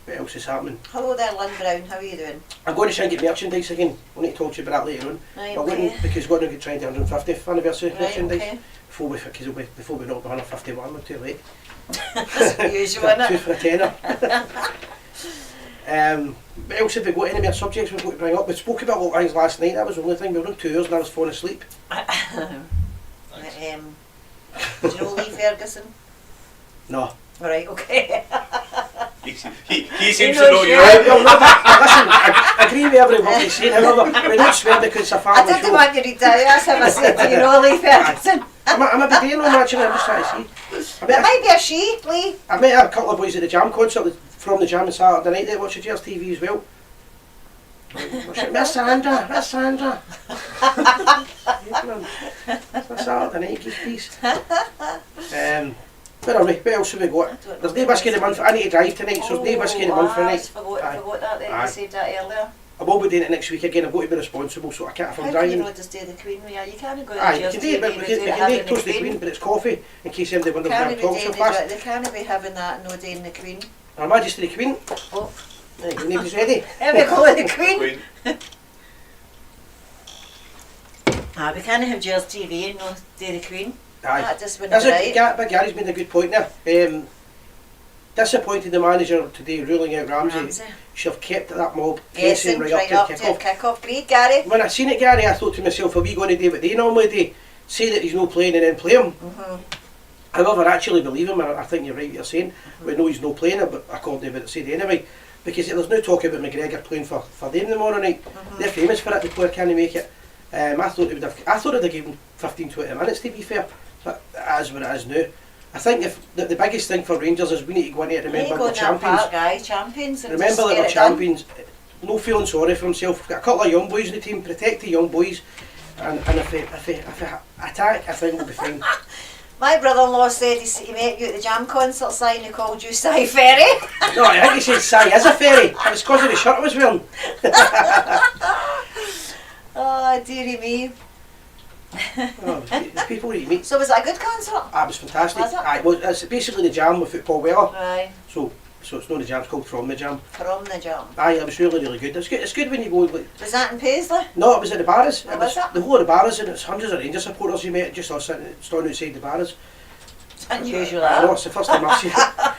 What else is happening? Hello there, Lynn Brown. How are you doing? I'm going to try and get merchandise again. We'll need to talk to you about that later on. Right, We're okay. going because we're going to try and do 150th anniversary Right, merchandise okay. before we knock the 151. We're too late. That's the usual, isn't Two it? for a tenner. What else have we got? Any more subjects we've got to bring up? We spoke about a lot of things last night. That was the only thing. We were on 2 hours and I was falling asleep. Do you know Lee Ferguson? No. Right, okay. He seems He to knows know you. you. Well, no, listen, I agree with every word he's saying. However, we don't swear because it's a I family didn't show. want you to die. That's how I said, do you know Lee Ferguson? I'm a bit dealing on actually. I'm just trying to see. It might be a she, Lee. I met a couple of boys at the Jam concert from the Jam on Saturday night. They watch the Gers TV as well. Miss Sandra, Miss Sandra. It's a Saturday night, give peace. But anyway, what else have we got? There's no whiskey in the month. I need to drive tonight, so there's no whiskey in the month for I night. forgot that then. Aye. You said that earlier. I will be doing it next week again. I've got to be responsible, so I can't if I'm How can you driving. not just do the Queen? Yeah, you can't go to Aye, the you Gers can do it, but TV we can without having toast the the Queen, Queen. but it's coffee in case anybody wonders why Can't I'm be talking so doing fast. they can't be having that no doing the Queen. Her Majesty the Queen. Oh, There you go, nobody's ready. there we go, the Queen. Queen. We can't have Gers TV and no do the Queen. Aye. That just wouldn't That's be it. right. But Gary's made a good point there. Disappointed the manager today ruling out Ramsey. Should have kept that mob Guessing pressing right up to the kick-off. kick-off. Agreed, Gary. When I seen it, Gary, I thought to myself, are we going to do what they normally do? Say that he's not playing and then play him. However, I actually believe him, and I think you're right what you're saying. We know he's not playing it, but according to what it said anyway. Because there's no talk about McGregor playing for them tomorrow night. They're famous for it, the player can't make it. I thought they'd have given 15-20 minutes to be fair. But it is what it is now. I think if the biggest thing for Rangers is we need to go in here and remember we're champions. Champions. And Remember just that get we're it done. champions. No feeling sorry for himself. We've got a couple of young boys in the team. Protect the young boys, and if they attack, I think we'll be fine. My brother-in-law said he met you at the Jam concert sign. He called you Cy Ferry. No, I think he said Cy is a fairy. It was because of the shirt I was wearing. Oh, dearie me. Oh, the people that you meet. So was it a good concert? Ah, it was fantastic. Was it? Aye, well, it's basically the Jam with Paul Weller. Aye, So it's not the Jam, it's called From the Jam. from the Jam. Aye, it was really good. It's good when you go. Like, Was that in Paisley? no, it was at the Barras. Oh, was it? The whole of the Barras, and it's hundreds of Rangers supporters you met just standing outside the Barras. It's unusual, I know, that. it's the first time I've seen it.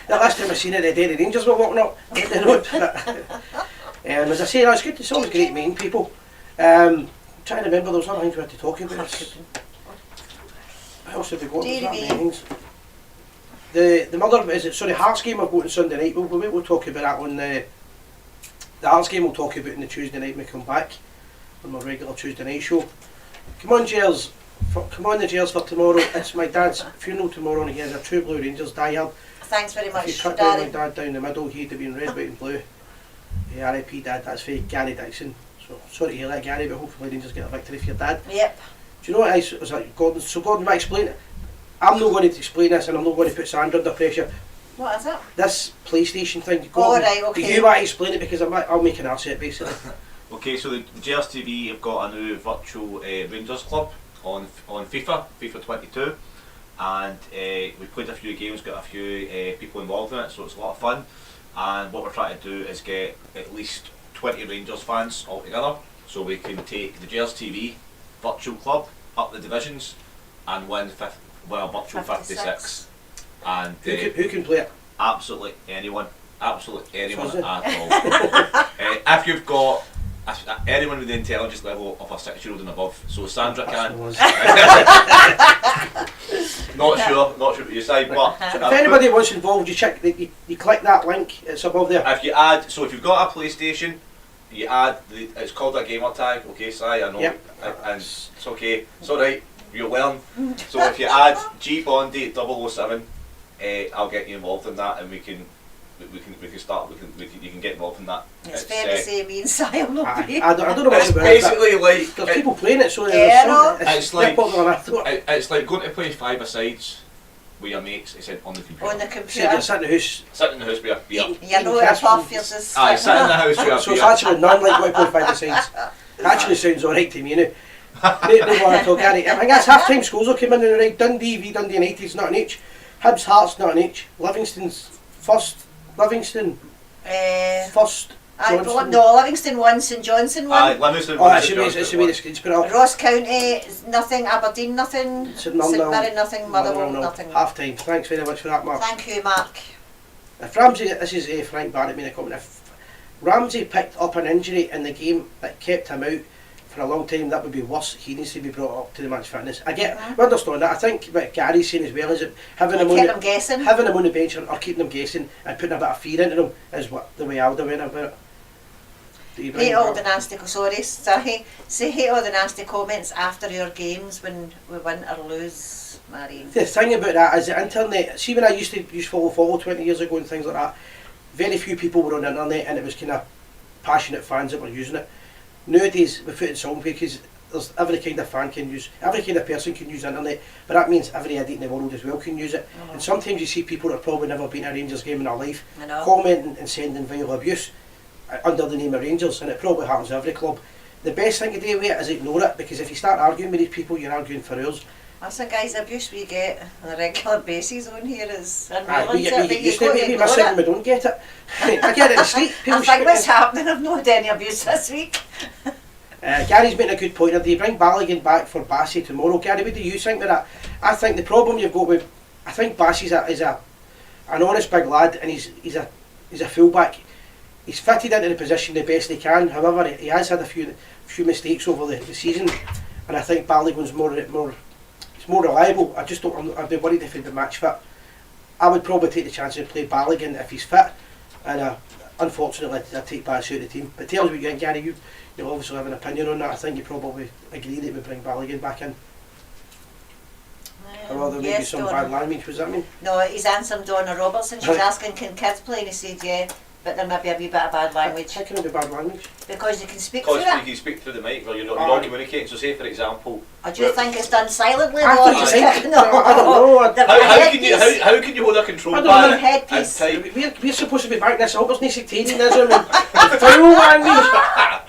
The last time I've seen it, the day the Rangers were walking up the road. As I say, it's good. It's always great meeting people. I'm trying to remember, there was other things we had to talk about. What else have we got? There's that many things. The mother, is it, sorry, Hearts game I've got on Sunday night. We'll talk about that on the Hearts game we'll talk about on the Tuesday night when we come back on my regular Tuesday night show. Come on, Gers. Come on, the Gers for tomorrow. It's my dad's funeral tomorrow, and again, they're True Blue Rangers diehard. Thanks very If you much, cut down my Daddy. dad down the middle, he'd have been red, white and blue. R.I.P. Dad, that's for Gary Dixon. So sorry to hear that, Gary, but hopefully Rangers get a victory for your dad. Yep. Do you know what I was like, Gordon? So Gordon, might explain it. I'm not going to explain this, and I'm not going to put Sandra under pressure. What is it? This PlayStation thing. Oh, right, okay. You want to explain it because I'll make an arse of it basically. Okay, so the Gers TV have got a new virtual Rangers club on FIFA 22, and we played a few games, got a few people involved in it, so it's a lot of fun. And what we're trying to do is get at least 20 Rangers fans all together, so we can take the Gers TV virtual club up the divisions and win a virtual 56. And Who can play it? absolutely anyone at all. Sounds If you've got anyone with the intelligence level of a 6-year-old and above, so Sandra That's can. the ones. Not sure what you say, but If anybody wants involved, you check. You click that link. It's above there. if you add, so if you've got a PlayStation, you add it's called a gamer tag. Okay, Si, I know, Yep. and it's okay. It's all right. You'll learn. So if you add G Bondi 007, I'll get you involved in that, and we can start. You can get involved in that. It's fair to say me and Cy will not be. I don't know It's much about it. basically like There's people playing it, so Yeah, I know. it's It's like- popular. I thought. it's like going to play 5-a-sides with your mates, he said on the computer. On the Said computer. you're sitting in the house. Sitting in the house with a beer. You know it's puff, you're just... Aye, sitting in the house with a So it's beer. actually none like what both by the sides. It actually sounds alright to me, you know. No one at all, Gary. I think that's half-time scores will come in and right. Dundee v Dundee United's not an each. Hibs Hearts not an each. Livingston's first. Livingston first. Johnson. No, Livingston won, St Johnson Aye, won. Livingston. Oh, that's the way the screen's put up. Ross County nothing, Aberdeen nothing, St Mirren nothing, Motherwell nothing. Half-time. Thanks very much for that, Mark. Thank you, Mark. If Ramsey, this is Frank Barrett making a comment, if Ramsey picked up an injury in the game that kept him out for a long time, that would be worse. He needs to be brought up to the match fitness. I understand that. I think what Gary's saying as well is that having him on the bench or keeping him guessing and putting a bit of fear into them is what the way I would have went about it. Hate all the nasty hate all the nasty comments after your games when we win or lose, Marion. The thing about that is the internet. See, when I used to follow 20 years ago and things like that, very few people were on the internet and it was kind of passionate fans that were using it. Nowadays, we put it in song because there's every kind of fan can use, every kind of person can use the internet, but that means every idiot in the world as well can use it. And sometimes you see people that have probably never been to a Rangers game in their life commenting and sending vile abuse under the name of Rangers, and it probably happens to every club. The best thing to do with it is ignore it, because if you start arguing with these people, you're arguing for hours. That's the guys' abuse we get on a regular basis on here is unreal. We miss it and we don't get it. I get it in the street. I think what's happening, I've not had any abuse this week. Gary's making a good point. Do you bring Balogun back for Bassey tomorrow? Gary, what do you think with that? I think the problem you've got with, I think Bassey's an honest big lad, and he's a fullback. He's fitted into the position the best he can. However, he has had a few mistakes over the season, and I think Balogun's more reliable. I'd be worried if he'd be match fit. I would probably take the chance and play Balogun if he's fit, and unfortunately I'd take Bassey out of the team. But tell us what you think, Gary. You obviously have an opinion on that. I think you probably agree that we bring Balogun back in. Or there may be some bad language. What does that mean? No, he's answering Donna Robertson. She's asking, can kids play? And he said, yeah, but there might be a wee bit of bad language. How can it be bad language? Because you can speak through Because it. you can speak through the mic, or you're not communicating. So say, for example... Or do you think it's done silently? I Or think just it's no. I don't know. How can you hold a control I pad don't know. Headpiece. and type? We're supposed to be back this up. There's no sectarianism and foul language.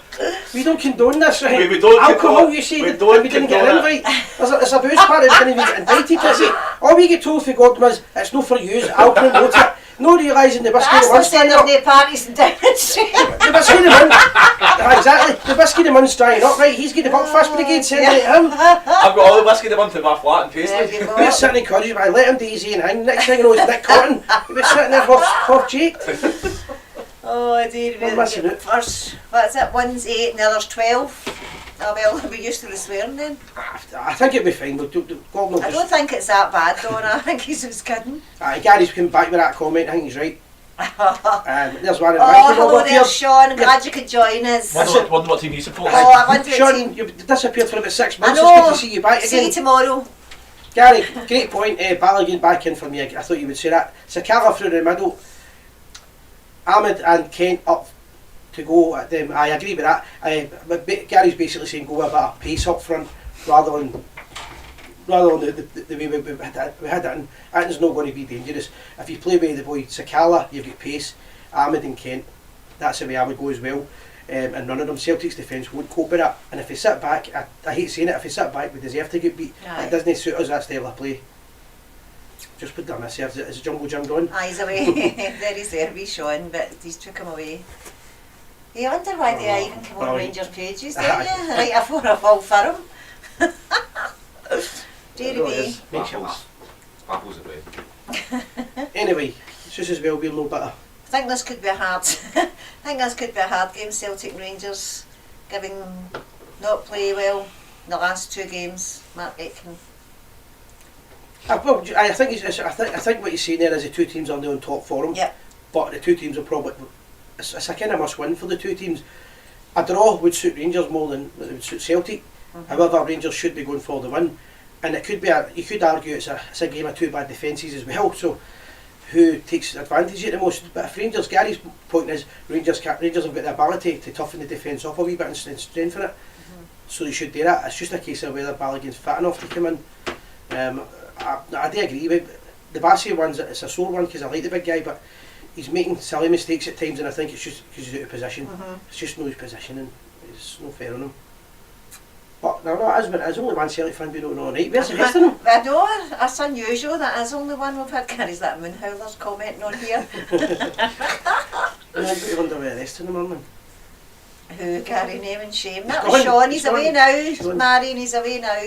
We don't condone this, right? We don't Alcohol, condone, you say we that don't we didn't get condone an invite. There's a booze party that didn't even get invited to see. All we get told for God was, it's not for you, I'll promote it. No realising the Whiskey That's the not Mun's saying drying up. there's no parties in Devonshire. The Whiskey the Mun, exactly, the Whiskey the Mun's drying up, right? He's got the Buckfast Brigade sending it him. I've got all the whiskey the month in my flat and There pastry. you go. We're sitting encouraging, I let him Daisy and hang. Next thing you know, it's Nick Cotton. We're sitting there, half Jake. Oh dear, We're missing it. first, what's it, one's 8 and the other's 12. Oh well, we're used to the swearing then. I think it'll be fine. God knows. I don't think it's that bad, Donna. I think he's just kidding. Gary's come back with that comment. I think he's right. There's one in the Oh, mic. hello there, Sean. I'm glad you could join us. Wonder what team you support. Oh, I went to the Sean, team. you've disappeared for about 6 I months. know. It's good to see you back See you again. tomorrow. Gary, great point. Balogun back in for me. I thought you would say that. Sakala through the middle. Ahmed and Kent up to go at them. I agree with that. But Gary's basically saying go with a bit of pace up front rather than the way we had it. And it's not going to be dangerous. If you play with the boy Sakala, you've got pace. Ahmed and Kent, that's the way I would go as well. And none of them, Celtic's defence won't cope with that. And if they sit back, I hate saying it, if they sit back, we deserve to get beat. Aye. It doesn't suit us, that style of play. Just put down myself. Is Jumbo Jim gone? Ah, he's away. There he's there, wee Sean, but he's took him away. You wonder why they even come on Rangers pages, don't you? Right, I thought a fall for him. Deary me. Apples are red. Anyway, it's just as well we'll know better. I think this could be a hard. I think this could be a hard game. Celtic and Rangers, giving not play well in the last 2 games. Mark Aitken. Well, I think what you're saying there is the two teams are on top for them. Yep. But the two teams are probably it's a kind of must win for the two teams. A draw would suit Rangers more than it would suit Celtic. However, Rangers should be going for the win, and it could be you could argue it's a game of 2 bad defences as well. So who takes advantage of it the most? But if Rangers, Gary's point is Rangers have got the ability to toughen the defence up a wee bit and strengthen it. So they should do that. It's just a case of whether Balogun's fit enough to come in. I do agree with the Bassey one's it's a sore one because I like the big guy, but he's making silly mistakes at times, and I think it's just because he's out of position. It's just no his positioning. It's no fair on him. But no, it's only one Celtic fan being on all night. Where's the rest of them? I know, that's unusual. That is only one we've had. Carries that Moonhowler's commenting on here. I wonder where the rest of them are, man. Who, Gary, name and shame. That He's was gone, Sean, he's away gone. now. He's gone. Marion, he's away now.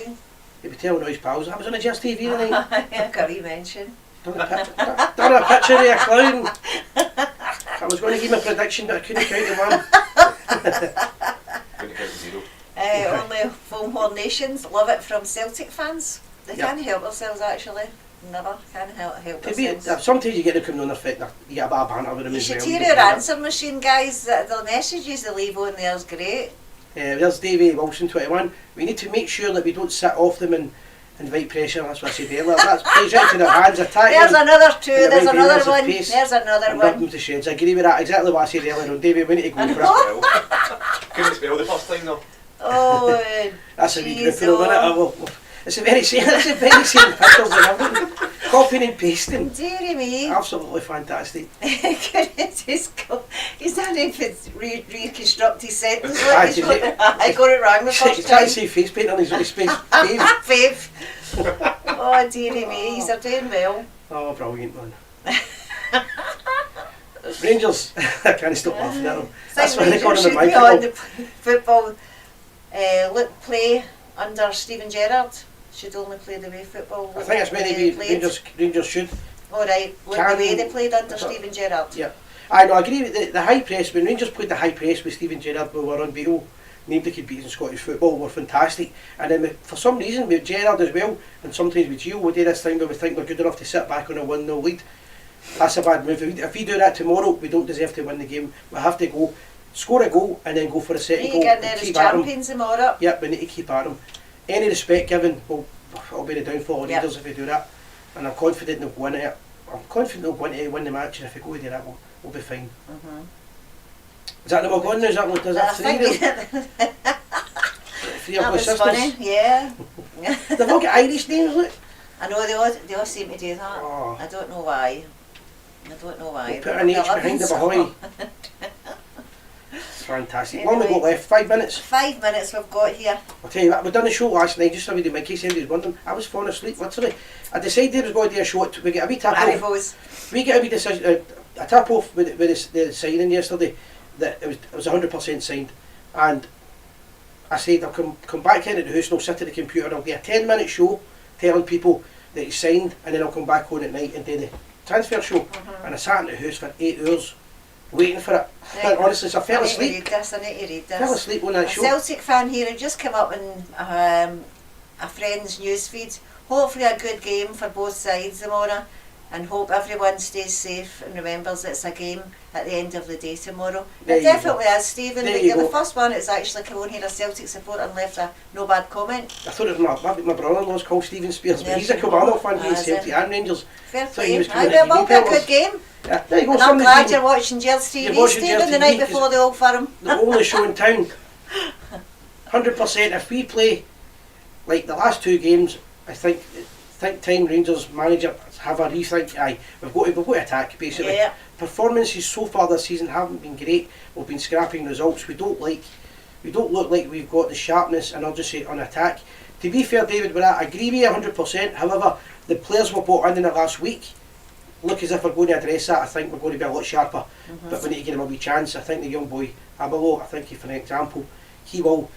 He'll be telling all his pals. I was on the Gers TV tonight. I got a mention. Done a picture of a clown. I was going to give him a prediction, but I couldn't count to one. Couldn't count to zero. Only Foamhorn Nations love it from Celtic fans. They Yep. can't help themselves actually. Never can help To be, themselves. sometimes you get them coming on their feet, you get a bit of banter with them You as should well. hear You our get answer machine, guys. The messages they leave on there is great. there's Davey Wilson 21. We need to make sure that we don't sit off them and invite pressure. That's what I said earlier. That's plays right to their hands, attack There's them. another two. and There's the right another balance of one. pace There's another and rip one. them to shreds. I agree with that. Exactly what I said earlier on. Davey, we need to go for it. Couldn't spell the first time though. Oh, That's a wee jeez, group of them, oh. innit? It's a very same. It's a very same pictures that I've got. Copying and pasting. Dearie me. Absolutely fantastic. He's not even reconstruct his sentence. Aye, Like is he's it? I got it wrong the You first can't time. say face paint on his space. Dave. Fave. Oh, dearie me, he's doing well. Oh, brilliant, man. Rangers, I can't stop laughing at them. That's why they call Rangers them should my be on football. the football play under Stephen Gerrard. Should only play the way football. I think it's the way maybe they played. Rangers should. Alright, look Can- the way they played under So- Stephen Gerrard. Yeah. I know, I agree with the high press. When Rangers played the high press with Stephen Gerrard, we were unbeatable. Nobody could beat us in Scottish football. We're fantastic. And then for some reason with Gerrard as well, and sometimes with Gio, we do this thing where we think we're good enough to sit back on a 1-0 lead. That's a bad move. If we do that tomorrow, we don't deserve to win the game. We have to go, score a goal, and then go for a second You goal. get and there as keep at 'em. champions tomorrow. Yep, we need to keep at them. Any respect given will be the downfall of Yep. Rangers if we do that. And I'm confident they'll win it. I'm confident they'll win the match, and if we go to that, we'll be fine. Is that the we're going now? Is that three now? Three of That my was sisters? funny, yeah. They've all got Irish names, look. I know they all seem to do that. Oh. I don't know why. We'll put an H behind the Bahoy. Fantastic. Long we got Anyway. left, 5 minutes. 5 minutes we've got here. I'll tell you what, we done the show last night, just so we did Mickey said he was wondering. I was falling asleep, literally. I decided I was going to do a show, we get a wee tap off. Arrivals. We get a wee decision, a tap off with the signing yesterday, that it was 100% signed. And I said I'll come back into the house and I'll sit at the computer and I'll do a 10-minute show telling people that he's signed, and then I'll come back home at night and do the transfer show. And I sat in the house for 8 hours waiting for it. Right. Honestly, so I fell I need to asleep. read this, I need to read this. Fell asleep on that A show. Celtic fan here who just come up in a friend's newsfeed. Hopefully a good game for both sides tomorrow, and hope everyone stays safe and remembers it's a game at the end of the day tomorrow. There It you go. definitely is, Stephen. There But you you're the go. first one that's actually come on here, a Celtic supporter, and left a no bad comment. I thought it was my brother-in-law's called Stephen Spears, but There he's a you go. Kilmarnock fan, Ah, he's is Celtic it? and Rangers. Fair So he play. was coming It in will be a to good game. Yeah, there you go. And I'm somebody's glad been you're watching Gers You're TV, watching Stephen, Gers the night TV 'cause- before the Old Firm. the only show in town. 100%. If we play like the last two games, I think time Rangers manager have a rethink. Aye, we've got to attack basically. Yeah. Performances so far this season haven't been great. We've been scrapping results. We don't look like we've got the sharpness and urgency on attack. To be fair, David, with that, I agree with you 100%. However, the players we brought in the last week look as if we're going to address that. I think we're going to be a lot sharper, but we need to give him a wee chance. I think the young boy Abelo, I think for an example, he'll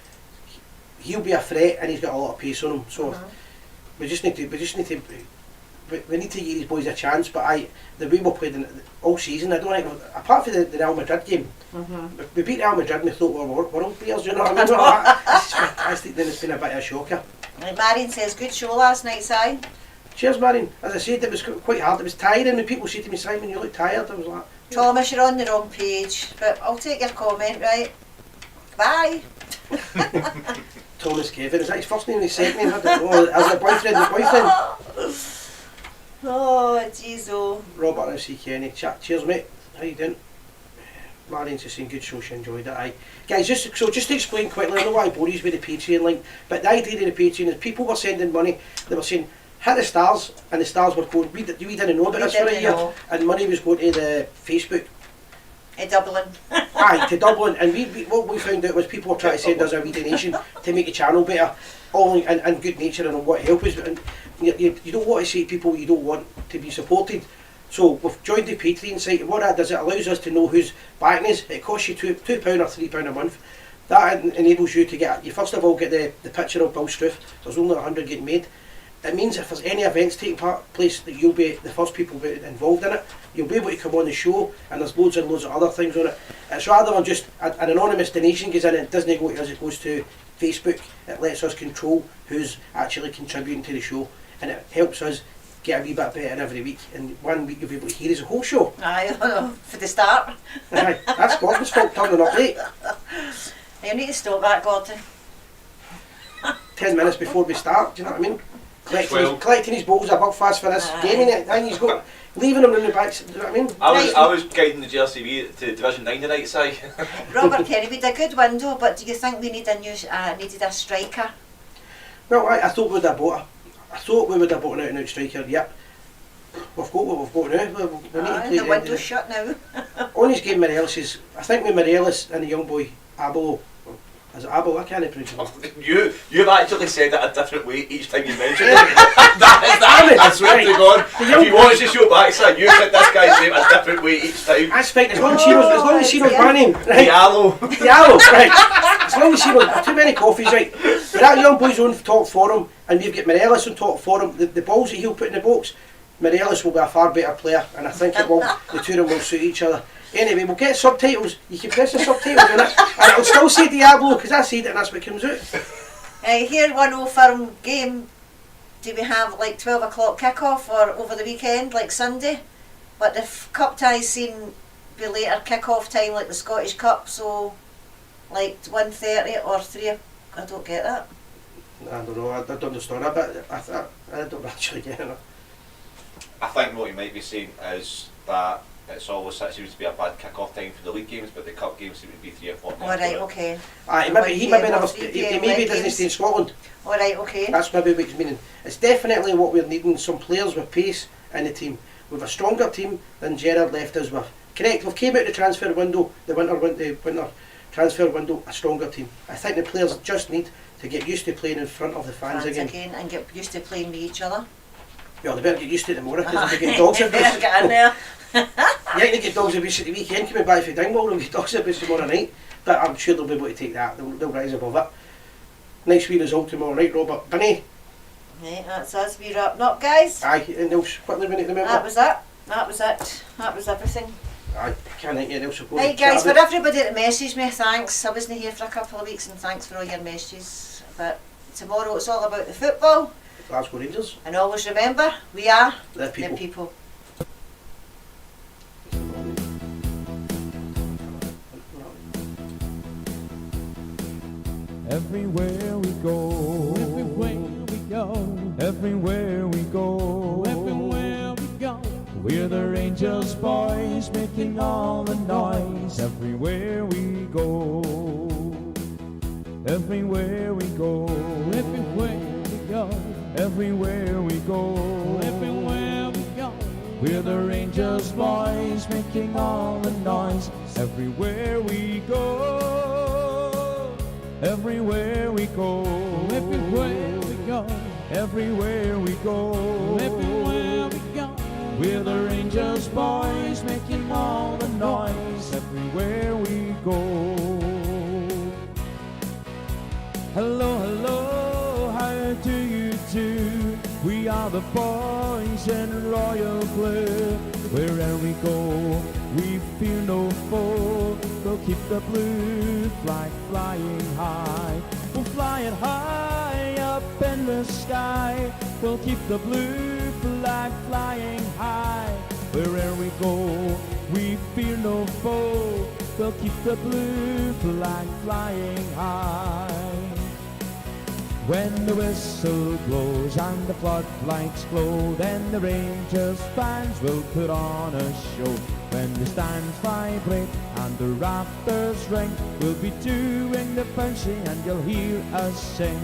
be a threat and he's got a lot of pace on him. So we just need to give these boys a chance. But the way we played all season, I don't think, apart from the Real Madrid game, we beat Real Madrid and we thought we were world beaters. You know what I mean? It's fantastic. Then it's been a bit of a shocker. Marion says, good show last night, Si. Cheers, Marion. As I said, it was quite hard. It was tiring. When people say to me, Simon, you look tired, I was like, Thomas, you're on the wrong page, but I'll take your comment, right? Bye. Thomas Kevin. Is that his first name or his second name? I don't know. As a boyfriend, Oh, jeez, oh. Robert and C. Kenny. Cheers, mate. How you doing? Marion's just saying good show, she enjoyed it. Aye. Guys, just to explain quickly, I know why I bore you with the Patreon link, but the idea of the Patreon is people were sending money, they were saying, hit the Stars, and the Stars were going, we didn't know about We this for a didn't year, know. and money was going to the Facebook, Dublin. aye, to Dublin, and what we found out was people were trying to send us a wee donation to make the channel better, all in good nature and want to help us, and you don't want to say to people you don't want to be supported. So we've joined the Patreon site, and what that does, it allows us to know who's backing us. It costs you £2 or £3 a month. That enables you to you first of all get the picture of Bill Struth. There's only 100 getting made. It means if there's any events taking place, that you'll be the first people involved in it. You'll be able to come on the show, and there's loads and loads of other things on it. It's rather than just an anonymous donation goes in, it doesn't go to us, it goes to Facebook. It lets us control who's actually contributing to the show, and it helps us get a wee bit better every week. And 1 week you'll be able to hear us the whole show. Aye, for the start. Aye, that's Gordon's fault turning up late. You need to stop that, Gordon. 10 minutes before we start, do you know what I mean? Well. Collecting his balls a bug fast for this Aye. game, innit? And he's got leaving him in the back, do you know what I mean? I was guiding the Gers TV to Division 9 tonight, Si. Robert Kenny, we had a good window, but do you think we need needed a striker? Well, I thought we'd have bought I thought we would have bought an out-and-out striker, yep. We've got what we've got now. We need to play The window's shut now. on his game. Morelos is, I think with Morelos and the young boy Abel, is it Abel? I can't pronounce it. You've actually said it a different way each time you mention it. I swear to God, if you watch the show back, Si, you said this guy's name a different way each time. That's fine, as long as she knows my name. Right? Diallo. Diallo, right. As long as she knows, too many coffees, right. But that young boy's on top for him, and we've got Morelos on top for him. The balls that he'll put in the box, Morelos will be a far better player, and I think the two of them will suit each other. Anyway, we'll get subtitles. You can press the subtitles on it, and it'll still say Diablo, because I said it and that's what comes out. Here, 1-0 firm game. Do we have like 12 o'clock kick-off or over the weekend, like Sunday? But the cup ties seem to be later kick-off time, like the Scottish Cup, so like 1:30 or 3. I don't get that. I don't know, I don't understand it, but I don't actually get it. I think what you might be saying is that it's always seems to be a bad kick-off time for the league games, but the cup games seem to be 3 or 4 minutes. Alright, okay. He maybe doesn't stay in Scotland. Alright, okay. That's maybe what he's meaning. It's definitely what we're needing, some players with pace in the team. We've a stronger team than Gerrard left us with. Correct, we've came out the transfer window, the winter transfer window, a stronger team. I think the players just need to get used to playing in front of the fans again. And get used to playing with each other. Well, they better get used to it tomorrow because they'll be getting dogs abuse. Get in there. You ain't to get dogs abuse at the weekend coming back from Dingwall, they'll get dogs abuse tomorrow night. But I'm sure they'll be able to take that, they'll rise above it. Nice wee result tomorrow night, Robert. Binny. Right, that's us, we're wrapping up, guys. Aye, and else quickly we need to remember. That was it. That was it. That was everything. Aye, can't think anything else. Right, guys, for everybody that messaged me, thanks. I wasn't here for a couple of weeks, and thanks for all your messages. But tomorrow it's all about the football. Glasgow Rangers. And always remember, we are The people. the people. Everywhere we go, everywhere we go, we're the Rangers boys making all the noise. Everywhere we go, everywhere we go, everywhere we go, we're the Rangers boys making all the noise. Everywhere we go, everywhere we go, everywhere we go, we're the Rangers boys making all the noise. Everywhere we go. Hello, hello, how do you do? We are the boys in royal blue. Wherever we go, we fear no foe. We'll keep the blue flag flying high. We'll fly it high up in the sky. We'll keep the blue flag flying high. Wherever we go, we fear no foe. We'll keep the blue flag flying high. When the whistle blows and the floodlights glow, then the Rangers fans will put on a show. When the stands vibrate and the rafters ring, we'll be doing the bouncing and you'll hear us sing.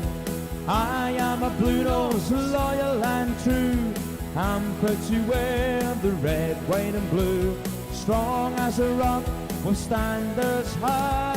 I am a blue nose, loyal and true. I'm proud to wear the red, white and blue. Strong as a rock with standards high.